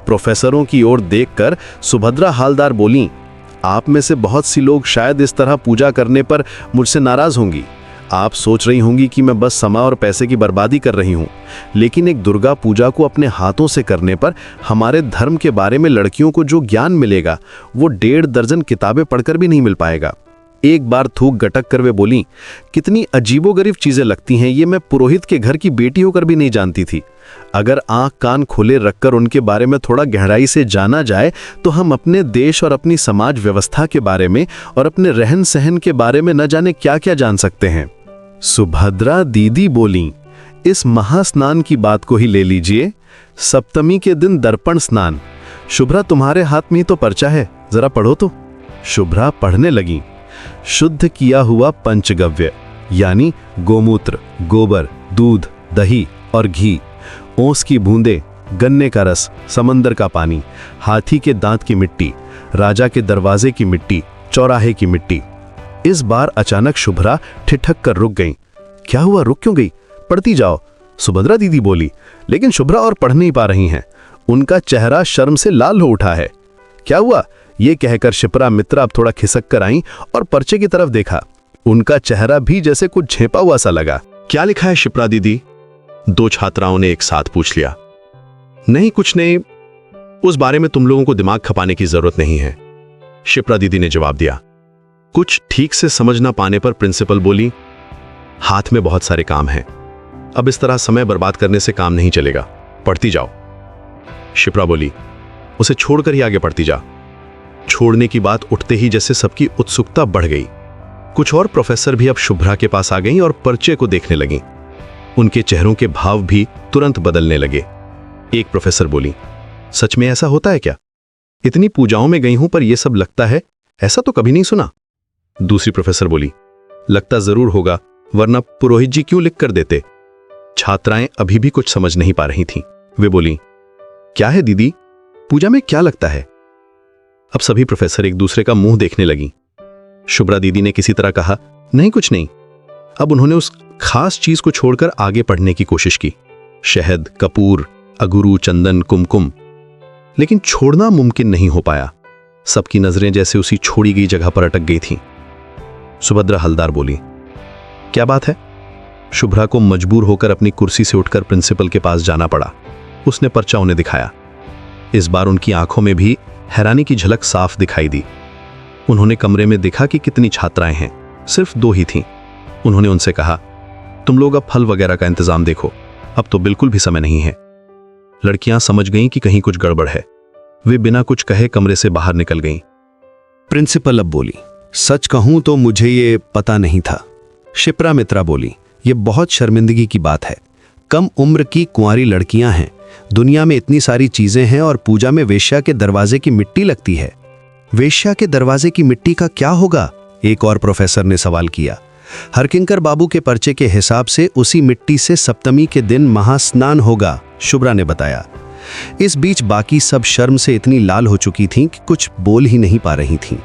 प्रोफेसरों की ओर देखकर सुभद्रा हालदार बोली, आप में से बहुत सी लोग शायद इस तरह पूजा करने पर मुझसे नाराज होंगी। आप सोच रही होंगी कि मैं बस समय और पैसे की बर्बादी कर रही हूं, लेकिन एक दुर्गा पूजा को अपने हाथों से करने पर हमारे धर्म के बारे में लड़कियों को जो ज्ञान मिलेगा वो 1.5 दर्जन किताबें पढ़कर भी नहीं मिल पाएगा। एक बार थूक गटक कर वे बोली, कितनी अजीबोगरीब चीजें लगती हैं, ये मैं पुरोहित के घर की बेटी होकर भी नहीं जानती थी। अगर आंख कान खोले रखकर उनके बारे में थोड़ा गहराई से जाना जाए तो हम अपने देश और अपनी समाज व्यवस्था के बारे में और अपने रहन सहन के बारे में न जाने क्या क्या जान सकते हैं। सुभद्रा दीदी बोली, इस महास्नान की बात को ही ले लीजिए। सप्तमी के दिन दर्पण स्नान, शुभ्रा, तुम्हारे हाथ में ही तो पर्चा है, जरा पढ़ो तो। शुभ्रा पढ़ने लगी। शुद्ध किया हुआ पंचगव्य यानी गोमूत्र, गोबर, दूध, दही और घी, ओस की बूंदें, गन्ने का रस, समंदर का पानी, हाथी के दांत की मिट्टी, राजा के दरवाजे की मिट्टी, चौराहे की मिट्टी। इस बार अचानक शुभ्रा ठिठक कर रुक गई। क्या हुआ, रुक क्यों गई? पढ़ती जाओ, सुभद्रा दीदी बोली। लेकिन शुभ्रा और पढ़ नहीं पा रही हैं। उनका चेहरा शर्म से लाल हो उठा है। क्या हुआ, ये कहकर शिप्रा मित्रा अब थोड़ा खिसक कर आई और पर्चे की तरफ देखा। उनका चेहरा भी जैसे कुछ झेपा हुआ सा लगा। क्या लिखा है शिप्रा दीदी? दो छात्राओं ने एक साथ पूछ लिया। नहीं, कुछ नहीं, उस बारे में तुम लोगों को दिमाग खपाने की जरूरत नहीं है, शिप्रा दीदी ने जवाब दिया। कुछ ठीक से समझ ना पाने पर प्रिंसिपल बोली, हाथ में बहुत सारे काम हैं, अब इस तरह समय बर्बाद करने से काम नहीं चलेगा, पढ़ती जाओ। शिप्रा बोली, उसे छोड़कर ही आगे पढ़ती जा। छोड़ने की बात उठते ही जैसे सबकी उत्सुकता बढ़ गई। कुछ और प्रोफेसर भी अब शुभ्रा के पास आ गईं और पर्चे को देखने लगीं। उनके चेहरों के भाव भी तुरंत बदलने लगे। एक प्रोफेसर बोली, सच में ऐसा होता है क्या? इतनी पूजाओं में गई हूं पर यह सब लगता है, ऐसा तो कभी नहीं सुना। दूसरी प्रोफेसर बोली, लगता जरूर होगा, वरना पुरोहित जी क्यों लिख कर देते। छात्राएं अभी भी कुछ समझ नहीं पा रही थीं। वे बोली, क्या है दीदी, पूजा में क्या लगता है? अब सभी प्रोफेसर एक दूसरे का मुंह देखने लगी। शुभ्रा दीदी ने किसी तरह कहा, नहीं कुछ नहीं। अब उन्होंने उस खास चीज को छोड़कर आगे पढ़ने की कोशिश की। शहद, कपूर, अगुरु, चंदन, कुमकुम। लेकिन छोड़ना मुमकिन नहीं हो पाया। सबकी नजरें जैसे उसी छोड़ी गई जगह पर अटक गई थीं। सुभद्रा हलदार बोली, क्या बात है? शुभ्रा को मजबूर होकर अपनी कुर्सी से उठकर प्रिंसिपल के पास जाना पड़ा। उसने पर्चा उन्हें दिखाया। इस बार उनकी आंखों में भी हैरानी की झलक साफ दिखाई दी। उन्होंने कमरे में देखा कि कितनी छात्राएं हैं, सिर्फ 2 ही थीं। उन्होंने उनसे कहा, तुम लोग अब फल वगैरह का इंतजाम देखो, अब तो बिल्कुल भी समय नहीं है। लड़कियां समझ गईं कि कहीं कुछ गड़बड़ है। वे बिना कुछ कहे कमरे से बाहर निकल गईं। प्रिंसिपल अब बोली, सच कहूं तो मुझे ये पता नहीं था। शिप्रा मित्रा बोली, ये बहुत शर्मिंदगी की बात है। कम उम्र की कुंवारी लड़कियां हैं, दुनिया में इतनी सारी चीजें हैं और पूजा में वेश्या के दरवाजे की मिट्टी लगती है। वेश्या के दरवाजे की मिट्टी का क्या होगा? एक और प्रोफेसर ने सवाल किया। हरकिंकर बाबू के पर्चे के हिसाब से उसी मिट्टी से सप्तमी के दिन महास्नान होगा, शुभ्रा ने बताया। इस बीच बाकी सब शर्म से इतनी लाल हो चुकी थीं कि कुछ बोल ही नहीं पा रही थीं।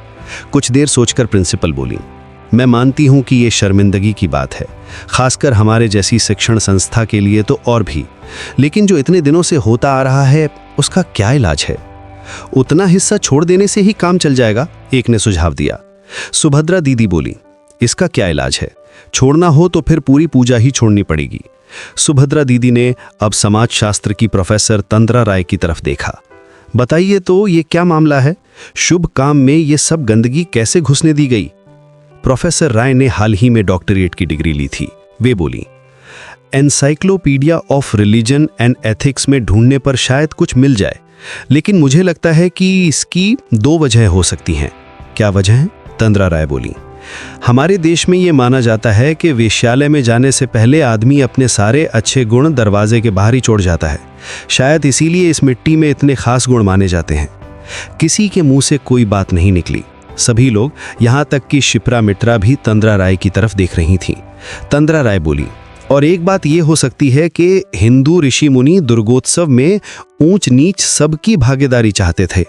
कुछ देर सोचकर प्रिंसिपल बोली, मैं मानती हूं कि ये शर्मिंदगी की बात है, खासकर हमारे जैसी शिक्षण संस्था के लिए तो और भी। लेकिन जो इतने दिनों से होता आ रहा है, उसका क्या इलाज है? उतना हिस्सा छोड़ देने से ही काम चल जाएगा, एक ने सुझाव दिया। सुभद्रा दीदी बोली, इसका क्या इलाज है? छोड़ना हो तो फिर पूरी पूजा ही छोड़नी पड़ेगी। सुभद्रा दीदी ने अब समाजशास्त्र की प्रोफेसर तंद्रा राय की तरफ देखा। बताइए तो ये क्या मामला है? शुभ काम में ये सब गंदगी कैसे घुसने दी गई? प्रोफेसर राय ने हाल ही में डॉक्टरेट की डिग्री ली थी। वे बोली, encyclopedia of religion and ethics में ढूंढने पर शायद कुछ मिल जाए, लेकिन मुझे लगता है कि इसकी 2 वजह हो सकती हैं। क्या वजह है? तंद्रा राय बोली, हमारे देश में ये माना जाता है कि वेश्यालय में जाने से पहले आदमी अपने सारे अच्छे गुण दरवाजे के बाहर ही छोड़ जाता है। शायद इसीलिए इस मिट्टी में इतने खास गुण माने जाते हैं। किसी के मुंह से कोई बात नहीं निकली। सभी लोग, यहाँ तक कि शिप्रा मित्रा भी तंद्रा राय की तरफ देख रही थीं। तंद्रा राय बोली, और एक बात यह हो सकती है कि हिंदू ऋषि मुनि दुर्गोत्सव में ऊंच नीच सबकी भागीदारी चाहते थे।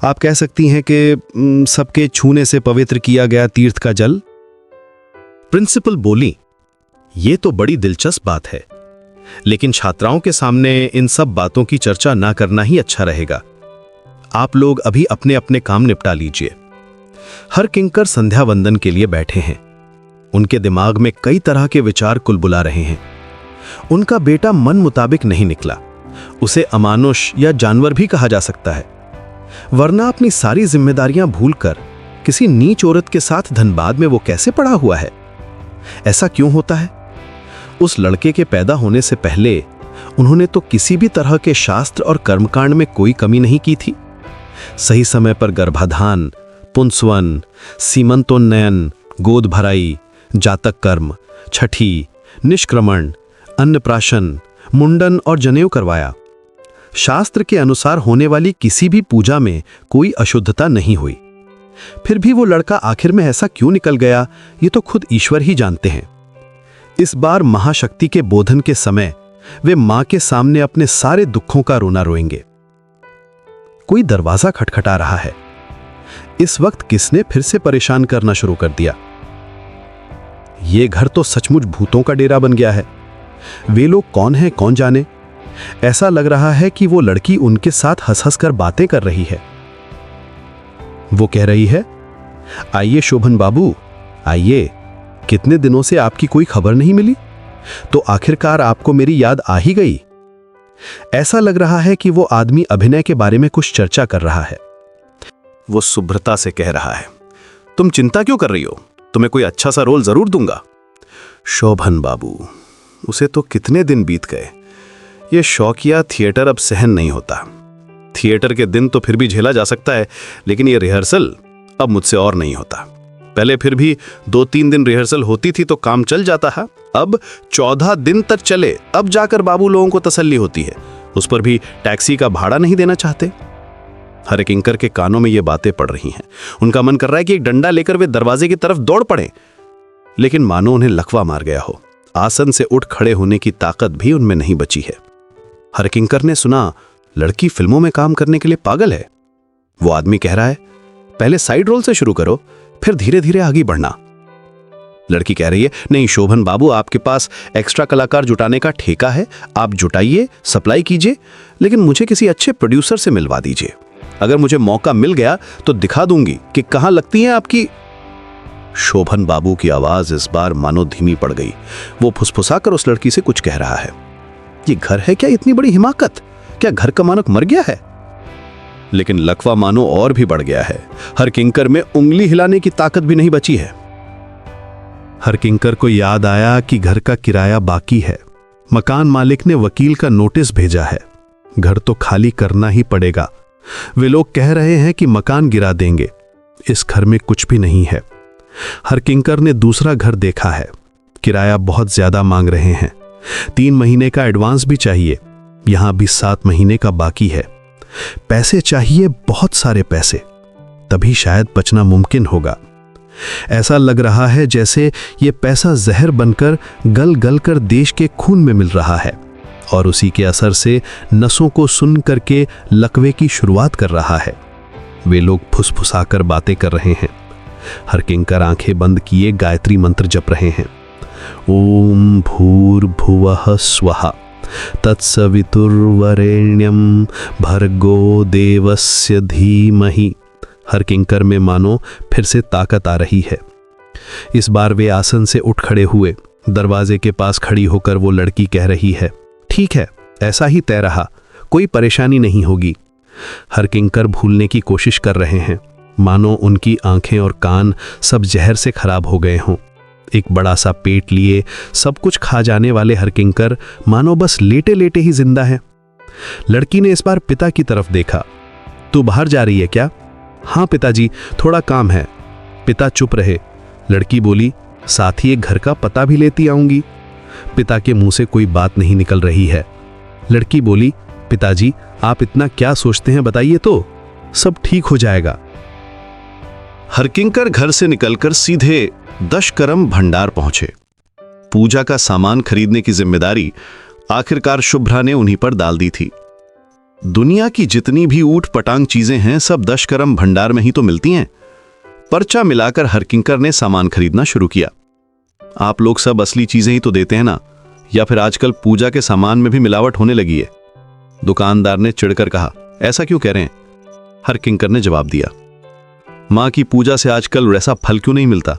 आप कह सकती हैं कि सबके छूने से पवित्र किया गया तीर्थ का जल। प्रिंसिपल बोली, यह तो बड़ी दिलचस्प बात है, लेकिन छात्राओं के सामने इन सब बातों की चर्चा ना करना ही अच्छा रहेगा। आप लोग अभी अपने अपने काम निपटा लीजिए। हर किंकर संध्या वंदन के लिए बैठे हैं। उनके दिमाग में कई तरह के विचार कुलबुला रहे हैं। उनका बेटा मन मुताबिक नहीं निकला। उसे अमानुष या जानवर भी कहा जा सकता है, वरना अपनी सारी जिम्मेदारियां भूलकर किसी नीच औरत के साथ धनबाद में वो कैसे पड़ा हुआ है? ऐसा क्यों होता है? उस लड़के के पैदा होने से पहले उन्होंने तो किसी भी तरह के शास्त्र और कर्मकांड में कोई कमी नहीं की थी। सही समय पर गर्भाधान, पुंसवन, सीमंतोन्नयन, गोद भराई, जातक कर्म, छठी, निष्क्रमण, अन्नप्राशन, मुंडन और जनेऊ करवाया। शास्त्र के अनुसार होने वाली किसी भी पूजा में कोई अशुद्धता नहीं हुई। फिर भी वो लड़का आखिर में ऐसा क्यों निकल गया, ये तो खुद ईश्वर ही जानते हैं। इस बार महाशक्ति के बोधन के समय वे मां के सामने अपने सारे दुखों का रोना रोएंगे। कोई दरवाजा खटखटा रहा है। इस वक्त किसने फिर से परेशान करना शुरू कर दिया? ये घर तो सचमुच भूतों का डेरा बन गया है। वे लोग कौन हैं कौन जाने। ऐसा लग रहा है कि वो लड़की उनके साथ हंस हंस कर बातें कर रही है। वो कह रही है, आइए शोभन बाबू, आइए, कितने दिनों से आपकी कोई खबर नहीं मिली, तो आखिरकार आपको मेरी याद आ ही गई। ऐसा लग रहा है कि वो आदमी अभिनय के बारे में कुछ चर्चा कर रहा है। वो शुभ्रता से कह रहा है, तुम चिंता क्यों कर रही हो, तुम्हें कोई अच्छा सा रोल जरूर दूंगा। शोभन बाबू, उसे तो कितने दिन बीत गए। ये शौकिया थिएटर अब सहन नहीं होता। थिएटर के दिन तो फिर भी झेला जा सकता है, लेकिन ये रिहर्सल अब मुझसे और नहीं होता। पहले फिर भी 2-3 दिन रिहर्सल होती थी तो काम चल जाता है, अब 14 दिन तक चले अब जाकर बाबू लोगों को तसल्ली होती है। उस पर भी टैक्सी का भाड़ा नहीं देना चाहते। हर किंकर के कानों में ये बातें पड़ रही हैं। उनका मन कर रहा है कि एक डंडा लेकर वे दरवाजे की तरफ दौड़ पड़े, लेकिन मानो उन्हें लकवा मार गया हो। आसन से उठ खड़े होने की ताकत भी उनमें नहीं बची है। हर किंकर ने सुना लड़की फिल्मों में काम करने के लिए पागल है। वो आदमी कह रहा है, पहले साइड रोल से शुरू करो, फिर धीरे धीरे आगे बढ़ना। लड़की कह रही है, नहीं शोभन बाबू, आपके पास एक्स्ट्रा कलाकार जुटाने का ठेका है, आप जुटाइए, सप्लाई कीजिए, लेकिन मुझे किसी अच्छे प्रोड्यूसर से मिलवा दीजिए। अगर मुझे मौका मिल गया तो दिखा दूंगी कि कहां लगती है आपकी। शोभन बाबू की आवाज इस बार मानो धीमी पड़ गई। वो फुसफुसाकर उस लड़की से कुछ कह रहा है। ये घर है क्या इतनी बड़ी हिमाकत? क्या घर का मानक मर गया है? लेकिन लकवा मानो और भी बढ़ गया है। हर किंकर में उंगली हिलाने की ताकत भी नहीं बची है। हर किंकर को याद आया कि घर का किराया बाकी है। मकान मालिक ने वकील का नोटिस भेजा है। घर तो खाली करना ही पड़ेगा। वे लोग कह रहे हैं कि मकान गिरा देंगे। इस घर में कुछ भी नहीं है। हर किंकर ने दूसरा घर देखा है। किराया बहुत ज्यादा मांग रहे हैं। 3 महीने का एडवांस भी चाहिए। यहां भी 7 महीने का बाकी है। पैसे चाहिए, बहुत सारे पैसे, तभी शायद बचना मुमकिन होगा। ऐसा लग रहा है जैसे ये पैसा जहर बनकर गल गल कर देश के खून में मिल रहा है और उसी के असर से नसों को सुन करके लकवे की शुरुआत कर रहा है। वे लोग फुसफुसाकर बातें कर रहे हैं। हर किंकर आंखें बंद किए गायत्री मंत्र जप रहे हैं। ओम भूर्भुवः स्वः तत्सवितुर्वरेण्यं भर्गो देवस्य धीमहि। हर किंकर में मानो फिर से ताकत आ रही है। इस बार वे आसन से उठ खड़े हुए। दरवाजे के पास खड़ी होकर वो लड़की कह रही है, ठीक है, ऐसा ही तय रहा, कोई परेशानी नहीं होगी। हर किंकर भूलने की कोशिश कर रहे हैं, मानो उनकी आंखें और कान सब जहर से खराब हो गए हों। एक बड़ा सा पेट लिए सब कुछ खा जाने वाले हर किंकर मानो बस लेटे लेटे ही जिंदा है। लड़की ने इस बार पिता की तरफ देखा। तू बाहर जा रही है क्या? हाँ पिताजी, थोड़ा काम है। पिता चुप रहे। लड़की बोली, साथ ही एक घर का पता भी लेती आऊंगी। पिता के मुंह से कोई बात नहीं निकल रही है। लड़की बोली, पिताजी आप इतना क्या सोचते हैं, बताइए तो, सब ठीक हो जाएगा। हर किंकर घर से निकलकर सीधे दशकर्म भंडार पहुंचे। पूजा का सामान खरीदने की जिम्मेदारी आखिरकार शुभ्रा ने उन्हीं पर डाल दी थी। दुनिया की जितनी भी ऊट पटांग चीजें हैं सब दशकर्म भंडार में ही तो मिलती हैं। पर्चा मिलाकर हर किंकर ने सामान खरीदना शुरू किया। आप लोग सब असली चीजें ही तो देते हैं ना, या फिर आजकल पूजा के सामान में भी मिलावट होने लगी है? दुकानदार ने चिढ़कर कहा। ऐसा क्यों कह रहे हैं? हर किंकर ने जवाब दिया, मां की पूजा से आजकल वैसा फल क्यों नहीं मिलता?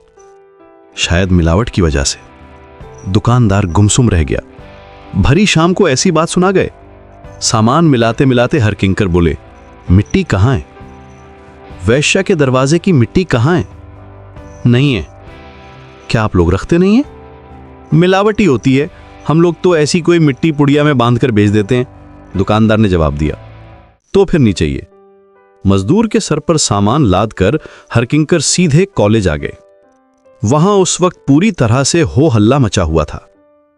शायद मिलावट की वजह से। दुकानदार गुमसुम रह गया। भरी शाम को ऐसी बात सुना गए। सामान मिलाते मिलाते हर किंकर बोले, मिट्टी कहां है? वैश्या के दरवाजे की मिट्टी कहां है? नहीं है। क्या आप लोग रखते नहीं है? मिलावटी होती है, हम लोग तो ऐसी कोई मिट्टी पुड़िया में बांधकर बेच देते हैं, दुकानदार ने जवाब दिया। तो फिर नहीं चाहिए। मजदूर के सर पर सामान लाद कर हर किंकर सीधे कॉलेज आ गए। वहां उस वक्त पूरी तरह से हो हल्ला मचा हुआ था।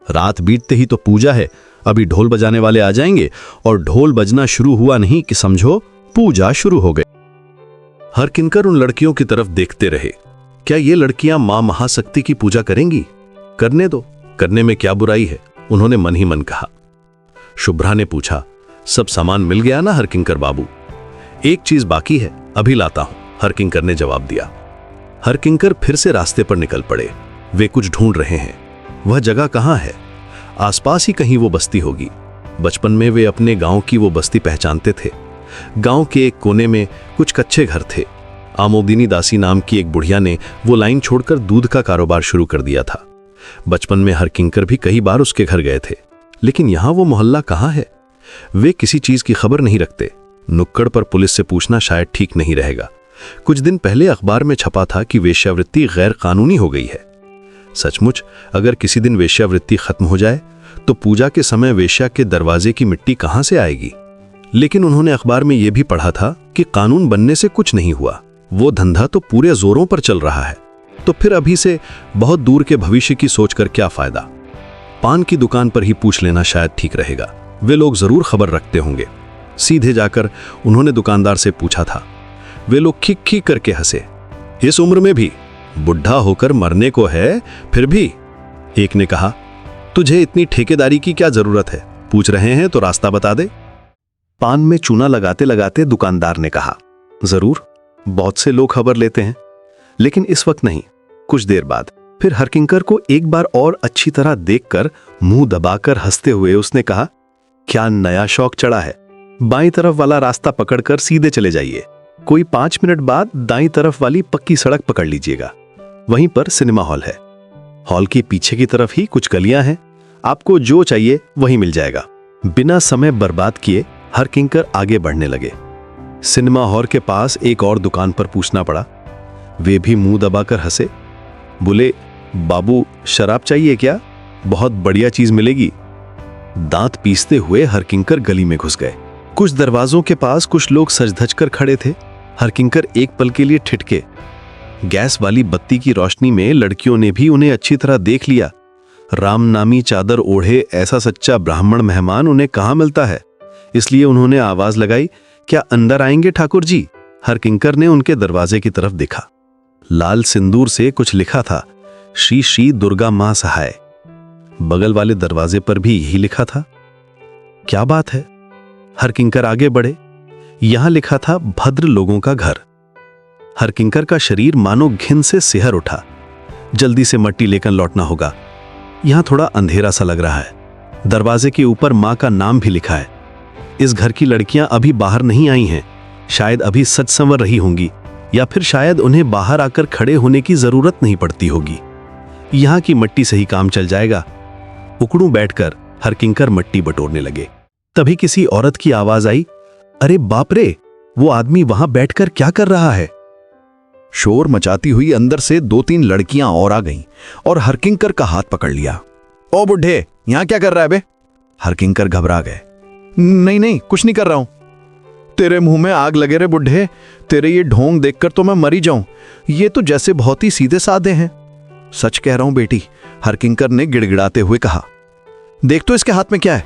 रात बीतते ही तो पूजा है, अभी ढोल बजाने वाले आ जाएंगे और ढोल बजना शुरू हुआ नहीं कि समझो पूजा शुरू हो गई। हरकिंकर उन लड़कियों की तरफ देखते रहे। क्या ये लड़कियां मां महाशक्ति की पूजा करेंगी? करने दो, करने में क्या बुराई है, उन्होंने मन ही मन कहा। शुभ्रा ने पूछा, सब सामान मिल गया ना हरकिंकर बाबू? एक चीज बाकी है, अभी लाता हूं, हरकिंकर ने जवाब दिया। हरकिंकर फिर से रास्ते पर निकल पड़े। वे कुछ ढूंढ रहे हैं। वह जगह कहां है? आसपास ही कहीं वो बस्ती होगी। बचपन में वे अपने गांव की वो बस्ती पहचानते थे। गांव के एक कोने में कुछ कच्चे घर थे। आमोदिनी दासी नाम की एक बुढ़िया ने वो लाइन छोड़कर दूध का कारोबार शुरू कर दिया था। बचपन में हरकिंकर भी कई बार उसके घर गए थे, लेकिन यहां वो मोहल्ला कहां है? वे किसी चीज की खबर नहीं रखते। नुक्कड़ पर पुलिस से पूछना शायद ठीक नहीं रहेगा। कुछ दिन पहले अखबार में छपा था कि वेश्यावृत्ति गैर कानूनी हो गई है। सचमुच अगर किसी दिन वेश्यावृत्ति खत्म हो जाए तो पूजा के समय वेश्या के दरवाजे की मिट्टी कहां से आएगी? लेकिन उन्होंने अखबार में यह भी पढ़ा था कि कानून बनने से कुछ नहीं हुआ, वो धंधा तो पूरे जोरों पर चल रहा है। तो फिर अभी से बहुत दूर के भविष्य की सोचकर क्या फायदा? पान की दुकान पर ही पूछ लेना शायद ठीक रहेगा। वे लोग जरूर खबर रखते होंगे। सीधे जाकर उन्होंने दुकानदार से पूछा था। वे लोग खिक खिक करके हंसे। इस उम्र में भी बुढ़ा होकर मरने को है, फिर भी? एक ने कहा, तुझे इतनी ठेकेदारी की क्या जरूरत है? पूछ रहे हैं तो रास्ता बता दे। पान में चूना लगाते लगाते दुकानदार ने कहा, जरूर, बहुत से लोग खबर लेते हैं, लेकिन इस वक्त नहीं। कुछ देर बाद फिर हरकिंकर को एक बार और अच्छी तरह देखकर मुंह दबाकर हंसते हुए उसने कहा, क्या नया शौक चढ़ा है? बाईं तरफ वाला रास्ता पकड़कर सीधे चले जाइए। कोई 5 मिनट बाद दाईं तरफ वाली पक्की सड़क पकड़ लीजिएगा। वहीं पर सिनेमा हॉल है। हॉल के पीछे की तरफ ही कुछ गलियां हैं। आपको जो चाहिए वही मिल जाएगा। बिना समय बर्बाद किए हरकिंकर आगे बढ़ने लगे। सिनेमा हॉल के पास एक और दुकान पर पूछना पड़ा। वे भी मुंह दबाकर हंसे। बोले, बाबू शराब चाहिए क्या? बहुत बढ़िया चीज मिलेगी। दांत पीसते हुए हरकिंकर गली में घुस गए। कुछ दरवाजों के पास कुछ लोग सज धज कर खड़े थे। हरकिंकर एक पल के लिए ठिठके। गैस वाली बत्ती की रोशनी में लड़कियों ने भी उन्हें अच्छी तरह देख लिया। राम नामी चादर ओढ़े ऐसा सच्चा ब्राह्मण मेहमान उन्हें कहाँ मिलता है? इसलिए उन्होंने आवाज लगाई, क्या अंदर आएंगे ठाकुर जी? हरकिंकर ने उनके दरवाजे की तरफ देखा। लाल सिंदूर से कुछ लिखा था, श्री श्री दुर्गा मां सहाय। बगल वाले दरवाजे पर भी यही लिखा था। क्या बात है? हरकिंकर आगे बढ़े। यहां लिखा था, भद्र लोगों का घर। हरकिंकर का शरीर मानो घिन से सिहर उठा। जल्दी से मट्टी लेकर लौटना होगा। यहां थोड़ा अंधेरा सा लग रहा है। दरवाजे के ऊपर मां का नाम भी लिखा है। इस घर की लड़कियां अभी बाहर नहीं आई हैं। शायद अभी सज संवर रही होंगी, या फिर शायद उन्हें बाहर आकर खड़े होने की जरूरत नहीं पड़ती होगी। यहां की मट्टी से ही काम चल जाएगा। उकड़ू बैठकर हरकिंकर मट्टी बटोरने लगे। तभी किसी औरत की आवाज आई, अरे बाप रे, वो आदमी वहां बैठकर क्या कर रहा है? शोर मचाती हुई अंदर से 2-3 लड़कियां और आ गईं और हरकिंकर का हाथ पकड़ लिया। ओ बुढ़े, यहां क्या कर रहा है बे? हरकिंकर घबरा गए। नहीं नहीं, कुछ नहीं कर रहा हूं। तेरे मुंह में आग लगे रे बुढ़े, तेरे ये ढोंग देखकर तो मैं मरी जाऊं। ये तो जैसे बहुत ही सीधे साधे हैं। सच कह रहा हूं बेटी, हरकिंकर ने गिड़गिड़ाते हुए कहा। देख तो इसके हाथ में क्या है,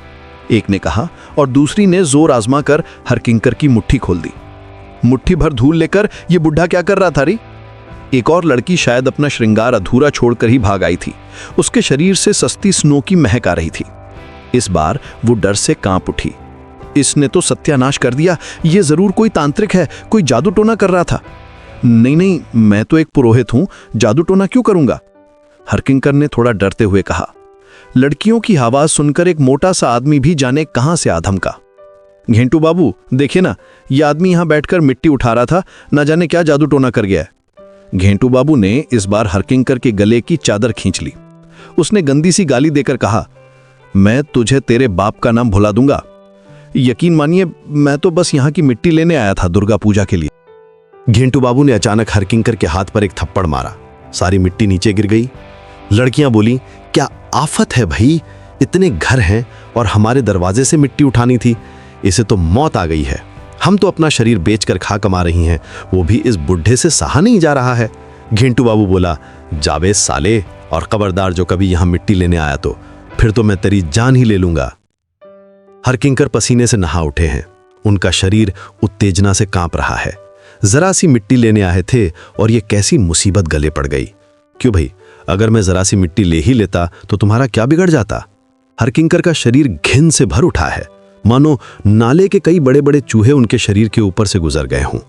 एक ने कहा, और दूसरी ने जोर आजमा कर हरकिंकर की मुट्ठी खोल दी। मुट्ठी भर धूल लेकर ये बुढ़ा क्या कर रहा था री? एक और लड़की शायद अपना श्रृंगार अधूरा छोड़कर ही भाग आई थी। उसके शरीर से सस्ती स्नो की महक आ रही थी। इस बार वो डर से कांप उठी। इसने तो सत्यानाश कर दिया। ये जरूर कोई तांत्रिक है, कोई जादू टोना कर रहा था। नहीं नहीं, मैं तो एक पुरोहित हूं, जादू टोना क्यों करूंगा? हरकिंकर ने थोड़ा डरते हुए कहा। लड़कियों की आवाज सुनकर एक मोटा सा आदमी भी जाने कहां से आ धमका। घेंटू बाबू, देखिए ना, यह आदमी यहां बैठकर मिट्टी उठा रहा था, न जाने क्या जादू टोना कर गया है। घेंटू बाबू ने इस बार हरकिंकर के गले की चादर खींच ली। उसने गंदी सी गाली देकर कहा, मैं तुझे तेरे बाप का नाम भुला दूंगा। यकीन मानिए, मैं तो बस यहां की मिट्टी लेने आया था दुर्गा पूजा के लिए। घेंटू बाबू ने अचानक हरकिंकर के हाथ पर एक थप्पड़ मारा। सारी मिट्टी नीचे गिर गई। लड़कियां बोली, क्या आफत है भाई, इतने घर हैं और हमारे दरवाजे से मिट्टी उठानी थी। इसे तो मौत आ गई है। हम तो अपना शरीर बेचकर खा कमा रही हैं, वो भी इस बुढ़े से सहा नहीं जा रहा है। घेंटू बाबू बोला, जावे साले, और खबरदार जो कभी यहां मिट्टी लेने आया तो फिर तो मैं तेरी जान ही ले लूंगा। हरकिंकर पसीने से नहा उठे हैं। उनका शरीर उत्तेजना से कांप रहा है। जरा सी मिट्टी लेने आए थे और ये कैसी मुसीबत गले पड़ गई। क्यों भाई, अगर मैं जरा सी मिट्टी ले ही लेता तो तुम्हारा क्या बिगड़ जाता? हरकिंकर का शरीर घिन से भर उठा है, मानो नाले के कई बड़े बड़े चूहे उनके शरीर के ऊपर से गुजर गए हों।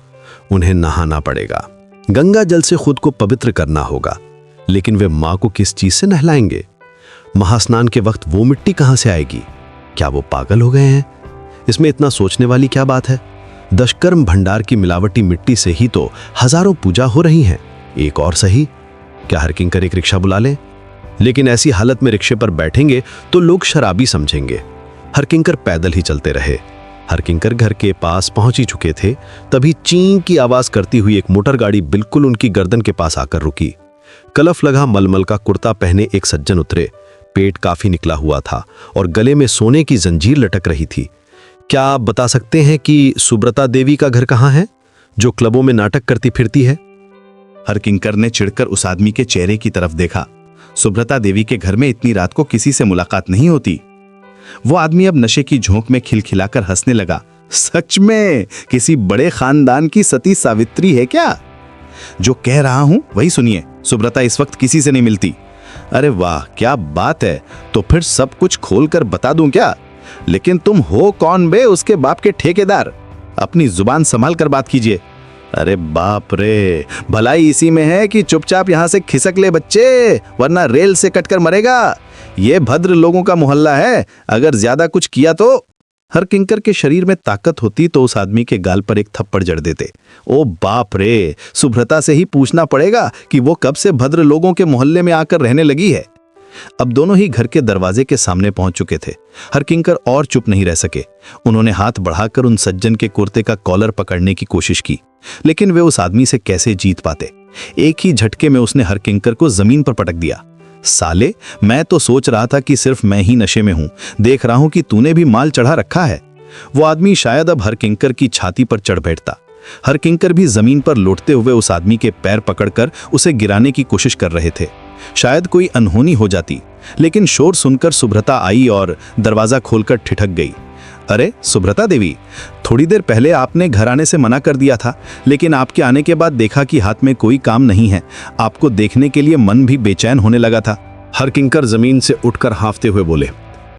उन्हें नहाना पड़ेगा, गंगा जल से खुद को पवित्र करना होगा। लेकिन वे मां को किस चीज से नहलाएंगे? महास्नान के वक्त वो मिट्टी कहां से आएगी? क्या वो पागल हो गए हैं? इसमें इतना सोचने वाली क्या बात है? दशकर्म भंडार की मिलावटी मिट्टी से ही तो हजारों पूजा हो रही हैं। एक और सही, क्या हरकिंकर एक रिक्शा बुला लें? लेकिन ऐसी हालत में रिक्शे पर बैठेंगे तो लोग शराबी समझेंगे। हरकिंकर पैदल ही चलते रहे। हरकिंकर घर के पास पहुंच ही चुके थे, तभी चीं की आवाज करती हुई एक मोटर गाड़ी बिल्कुल उनकी गर्दन के पास आकर रुकी। कलफ लगा मलमल का कुर्ता पहने एक सज्जन उतरे। पेट काफी निकला हुआ था और गले में सोने की जंजीर लटक रही थी। क्या आप बता सकते हैं कि सुब्रता देवी का घर कहाँ है, जो क्लबों में नाटक करती फिरती है? हरकिंकर ने चिढ़कर उस आदमी के चेहरे की तरफ देखा। सुब्रता देवी के घर में इतनी रात को किसी से मुलाकात नहीं होती। वो आदमी अब नशे की झोंक में खिलखिलाकर हंसने लगा। सच में किसी बड़े खानदान की सती सावित्री है क्या? जो कह रहा हूं वही सुनिए, सुब्रता इस वक्त किसी से नहीं मिलती। अरे वाह, क्या बात है, तो फिर सब कुछ खोलकर बता दूं क्या? लेकिन तुम हो कौन बे उसके बाप के ठेकेदार? अपनी जुबान संभाल कर बात कीजिए। अरे बाप रे, भलाई इसी में है कि चुपचाप यहां से खिसक ले बच्चे, वरना रेल से कटकर मरेगा। ये भद्र लोगों का मोहल्ला है, अगर ज्यादा कुछ किया तो। हरकिंकर के शरीर में ताकत होती तो उस आदमी के गाल पर एक थप्पड़ जड़ देते। ओ बाप रे, सुब्रता से ही पूछना पड़ेगा कि वो कब से भद्र लोगों के मोहल्ले में आकर रहने लगी है। अब दोनों ही घर के दरवाजे के सामने पहुंच चुके थे। हरकिंकर और चुप नहीं रह सके। उन्होंने हाथ बढ़ाकर उन सज्जन के कुर्ते का कॉलर पकड़ने की कोशिश की, लेकिन वे उस आदमी से कैसे जीत पाते। एक ही झटके में उसने हरकिंकर को जमीन पर पटक दिया। साले, मैं तो सोच रहा था कि सिर्फ मैं ही नशे में हूं, देख रहा हूं कि तूने भी माल चढ़ा रखा है। वो आदमी शायद अब हरकिंकर की छाती पर चढ़ बैठता। हरकिंकर भी जमीन पर लौटते हुए उस आदमी के पैर पकड़कर उसे गिराने की कोशिश कर रहे थे। शायद कोई अनहोनी हो जाती, लेकिन शोर सुनकर सुब्रता आई और दरवाजा खोलकर ठिठक गई। अरे सुब्रता देवी, थोड़ी देर पहले आपने घर आने से मना कर दिया था, लेकिन आपके आने के बाद देखा कि हाथ में कोई काम नहीं है। आपको देखने के लिए मन भी बेचैन होने लगा था। हरकिंकर जमीन से उठकर हांफते हुए बोले,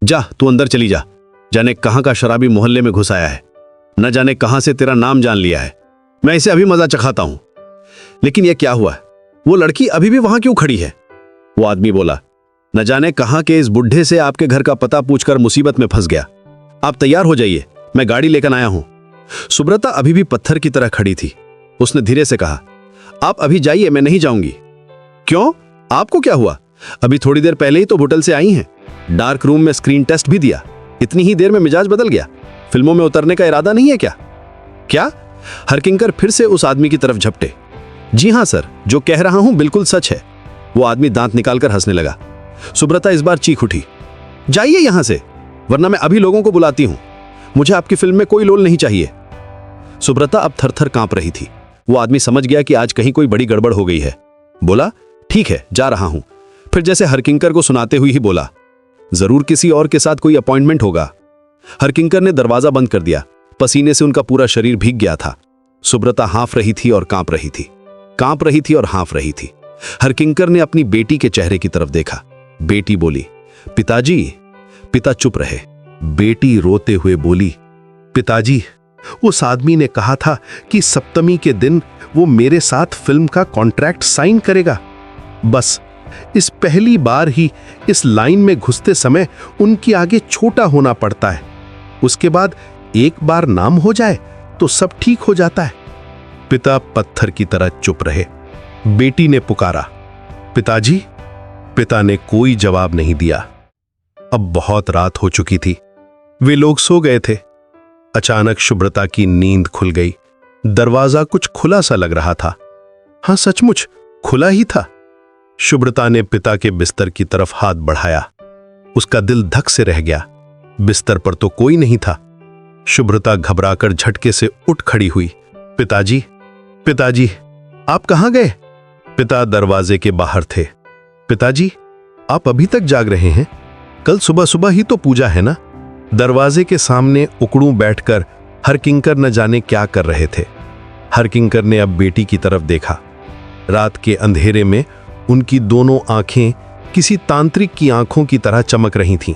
जा तू अंदर चली जा। जाने कहां का शराबी मोहल्ले में घुस आया है, न जाने कहां से तेरा नाम जान लिया है। मैं इसे अभी मजा चखाता हूं। लेकिन यह क्या हुआ? वो लड़की अभी भी वहां क्यों खड़ी है? वो आदमी बोला, न जाने कहां के इस बुढ़े से आपके घर का पता पूछकर मुसीबत में फंस गया। आप तैयार हो जाइए, मैं गाड़ी लेकर आया हूं। सुब्रता अभी भी पत्थर की तरह खड़ी थी। उसने धीरे से कहा, आप अभी जाइए, मैं नहीं जाऊंगी। क्यों, आपको क्या हुआ? अभी थोड़ी देर पहले ही तो होटल से आई हैं। डार्क रूम में स्क्रीन टेस्ट भी दिया। इतनी ही देर में मिजाज बदल गया। फिल्मों में उतरने का इरादा नहीं है क्या? क्या? हरकिंकर फिर से उस आदमी की तरफ झपटे। जी हां सर, जो कह रहा हूं बिल्कुल सच है। वो आदमी दांत निकालकर हंसने लगा। सुब्रता इस बार चीख उठी, जाइए यहां से, वरना मैं अभी लोगों को बुलाती हूं। मुझे आपकी फिल्म में कोई रोल नहीं चाहिए। सुब्रता अब थर-थर कांप रही थी। वो आदमी समझ गया कि आज कहीं कोई बड़ी गड़बड़ हो गई है। बोला, ठीक है, जा रहा हूं। फिर जैसे हरकिंकर को सुनाते हुए ही बोला, जरूर किसी और के साथ कोई अपॉइंटमेंट होगा। हरकिंकर ने दरवाजा बंद कर दिया। पसीने से उनका पूरा शरीर भीग गया था। सुब्रता हाँफ रही थी और कांप रही थी, कांप रही थी और हाँफ रही थी। हरकिंकर ने अपनी बेटी के चेहरे की तरफ देखा। बेटी बोली, पिताजी। पिता चुप रहे। बेटी रोते हुए बोली, पिताजी, उस आदमी ने कहा था कि सप्तमी के दिन वो मेरे साथ फिल्म का कॉन्ट्रैक्ट साइन करेगा। बस इस पहली बार ही इस लाइन में घुसते समय उनके आगे छोटा होना पड़ता है। उसके बाद एक बार नाम हो जाए तो सब ठीक हो जाता है। पिता पत्थर की तरह चुप रहे। बेटी ने पुकारा, पिताजी। पिता ने कोई जवाब नहीं दिया। अब बहुत रात हो चुकी थी। वे लोग सो गए थे। अचानक सुब्रता की नींद खुल गई। दरवाजा कुछ खुला सा लग रहा था। हां, सचमुच खुला ही था। सुब्रता ने पिता के बिस्तर की तरफ हाथ बढ़ाया। उसका दिल धक से रह गया। बिस्तर पर तो कोई नहीं था। सुब्रता घबराकर झटके से उठ खड़ी हुई। पिताजी, पिताजी, आप कहां गए? पिता दरवाजे के बाहर थे। पिताजी, आप अभी तक जाग रहे हैं? कल सुबह सुबह ही तो पूजा है ना। दरवाजे के सामने उकड़ू बैठकर हरकिंकर न जाने क्या कर रहे थे। हरकिंकर ने अब बेटी की तरफ देखा। रात के अंधेरे में उनकी दोनों आंखें किसी तांत्रिक की आंखों की तरह चमक रही थीं।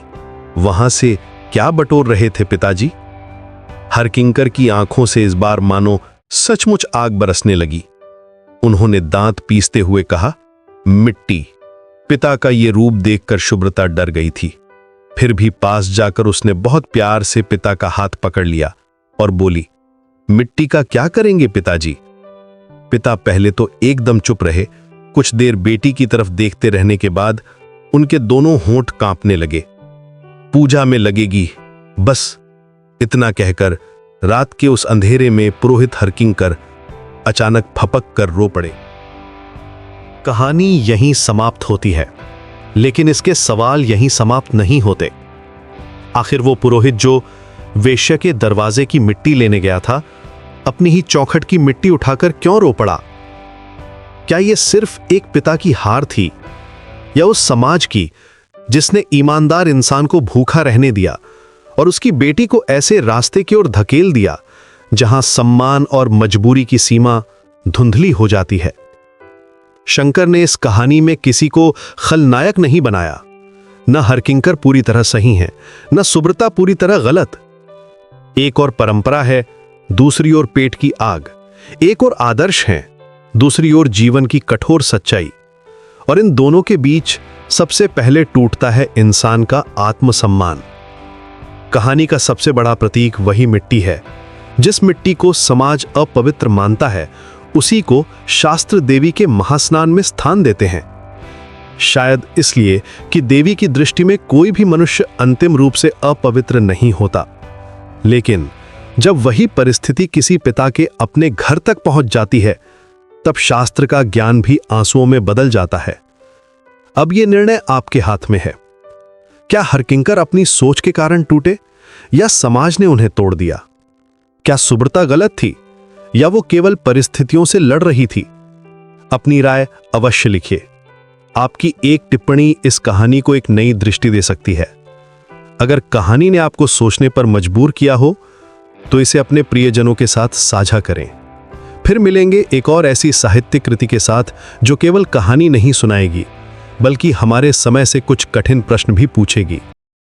वहां से क्या बटोर रहे थे पिताजी? हरकिंकर की आंखों से इस बार मानो सचमुच आग बरसने लगी। उन्होंने दांत पीसते हुए कहा, मिट्टी। पिता का ये रूप देखकर शुभ्रता डर गई थी। फिर भी पास जाकर उसने बहुत प्यार से पिता का हाथ पकड़ लिया और बोली, मिट्टी का क्या करेंगे पिताजी? पिता पहले तो एकदम चुप रहे। कुछ देर बेटी की तरफ देखते रहने के बाद उनके दोनों होंठ कांपने लगे। पूजा में लगेगी, बस इतना कहकर रात के उस अंधेरे में पुरोहित हरकिंकर अचानक फपक कर रो पड़े। कहानी यहीं समाप्त होती है, लेकिन इसके सवाल यहीं समाप्त नहीं होते। आखिर वो पुरोहित जो वेश्या के दरवाजे की मिट्टी लेने गया था, अपनी ही चौखट की मिट्टी उठाकर क्यों रो पड़ा? क्या यह सिर्फ एक पिता की हार थी, या उस समाज की जिसने ईमानदार इंसान को भूखा रहने दिया और उसकी बेटी को ऐसे रास्ते की ओर धकेल दिया जहां सम्मान और मजबूरी की सीमा धुंधली हो जाती है? शंकर ने इस कहानी में किसी को खलनायक नहीं बनाया। न हरकिंकर पूरी तरह सही है, न सुब्रता पूरी तरह गलत। एक और परंपरा है, दूसरी ओर पेट की आग। एक और आदर्श है, दूसरी ओर जीवन की कठोर सच्चाई। और इन दोनों के बीच सबसे पहले टूटता है इंसान का आत्मसम्मान। कहानी का सबसे बड़ा प्रतीक वही मिट्टी है। जिस मिट्टी को समाज अपवित्र मानता है, उसी को शास्त्र देवी के महास्नान में स्थान देते हैं। शायद इसलिए कि देवी की दृष्टि में कोई भी मनुष्य अंतिम रूप से अपवित्र नहीं होता। लेकिन जब वही परिस्थिति किसी पिता के अपने घर तक पहुंच जाती है, तब शास्त्र का ज्ञान भी आंसुओं में बदल जाता है। अब यह निर्णय आपके हाथ में है। क्या हरकिंकर अपनी सोच के कारण टूटे, या समाज ने उन्हें तोड़ दिया? क्या सुब्रता गलत थी, या वो केवल परिस्थितियों से लड़ रही थी? अपनी राय अवश्य लिखिए। आपकी एक टिप्पणी इस कहानी को एक नई दृष्टि दे सकती है। अगर कहानी ने आपको सोचने पर मजबूर किया हो, तो इसे अपने प्रियजनों के साथ साझा करें। फिर मिलेंगे एक और ऐसी साहित्यिक कृति के साथ जो केवल कहानी नहीं सुनाएगी, बल्कि हमारे समय से कुछ कठिन प्रश्न भी पूछेगी।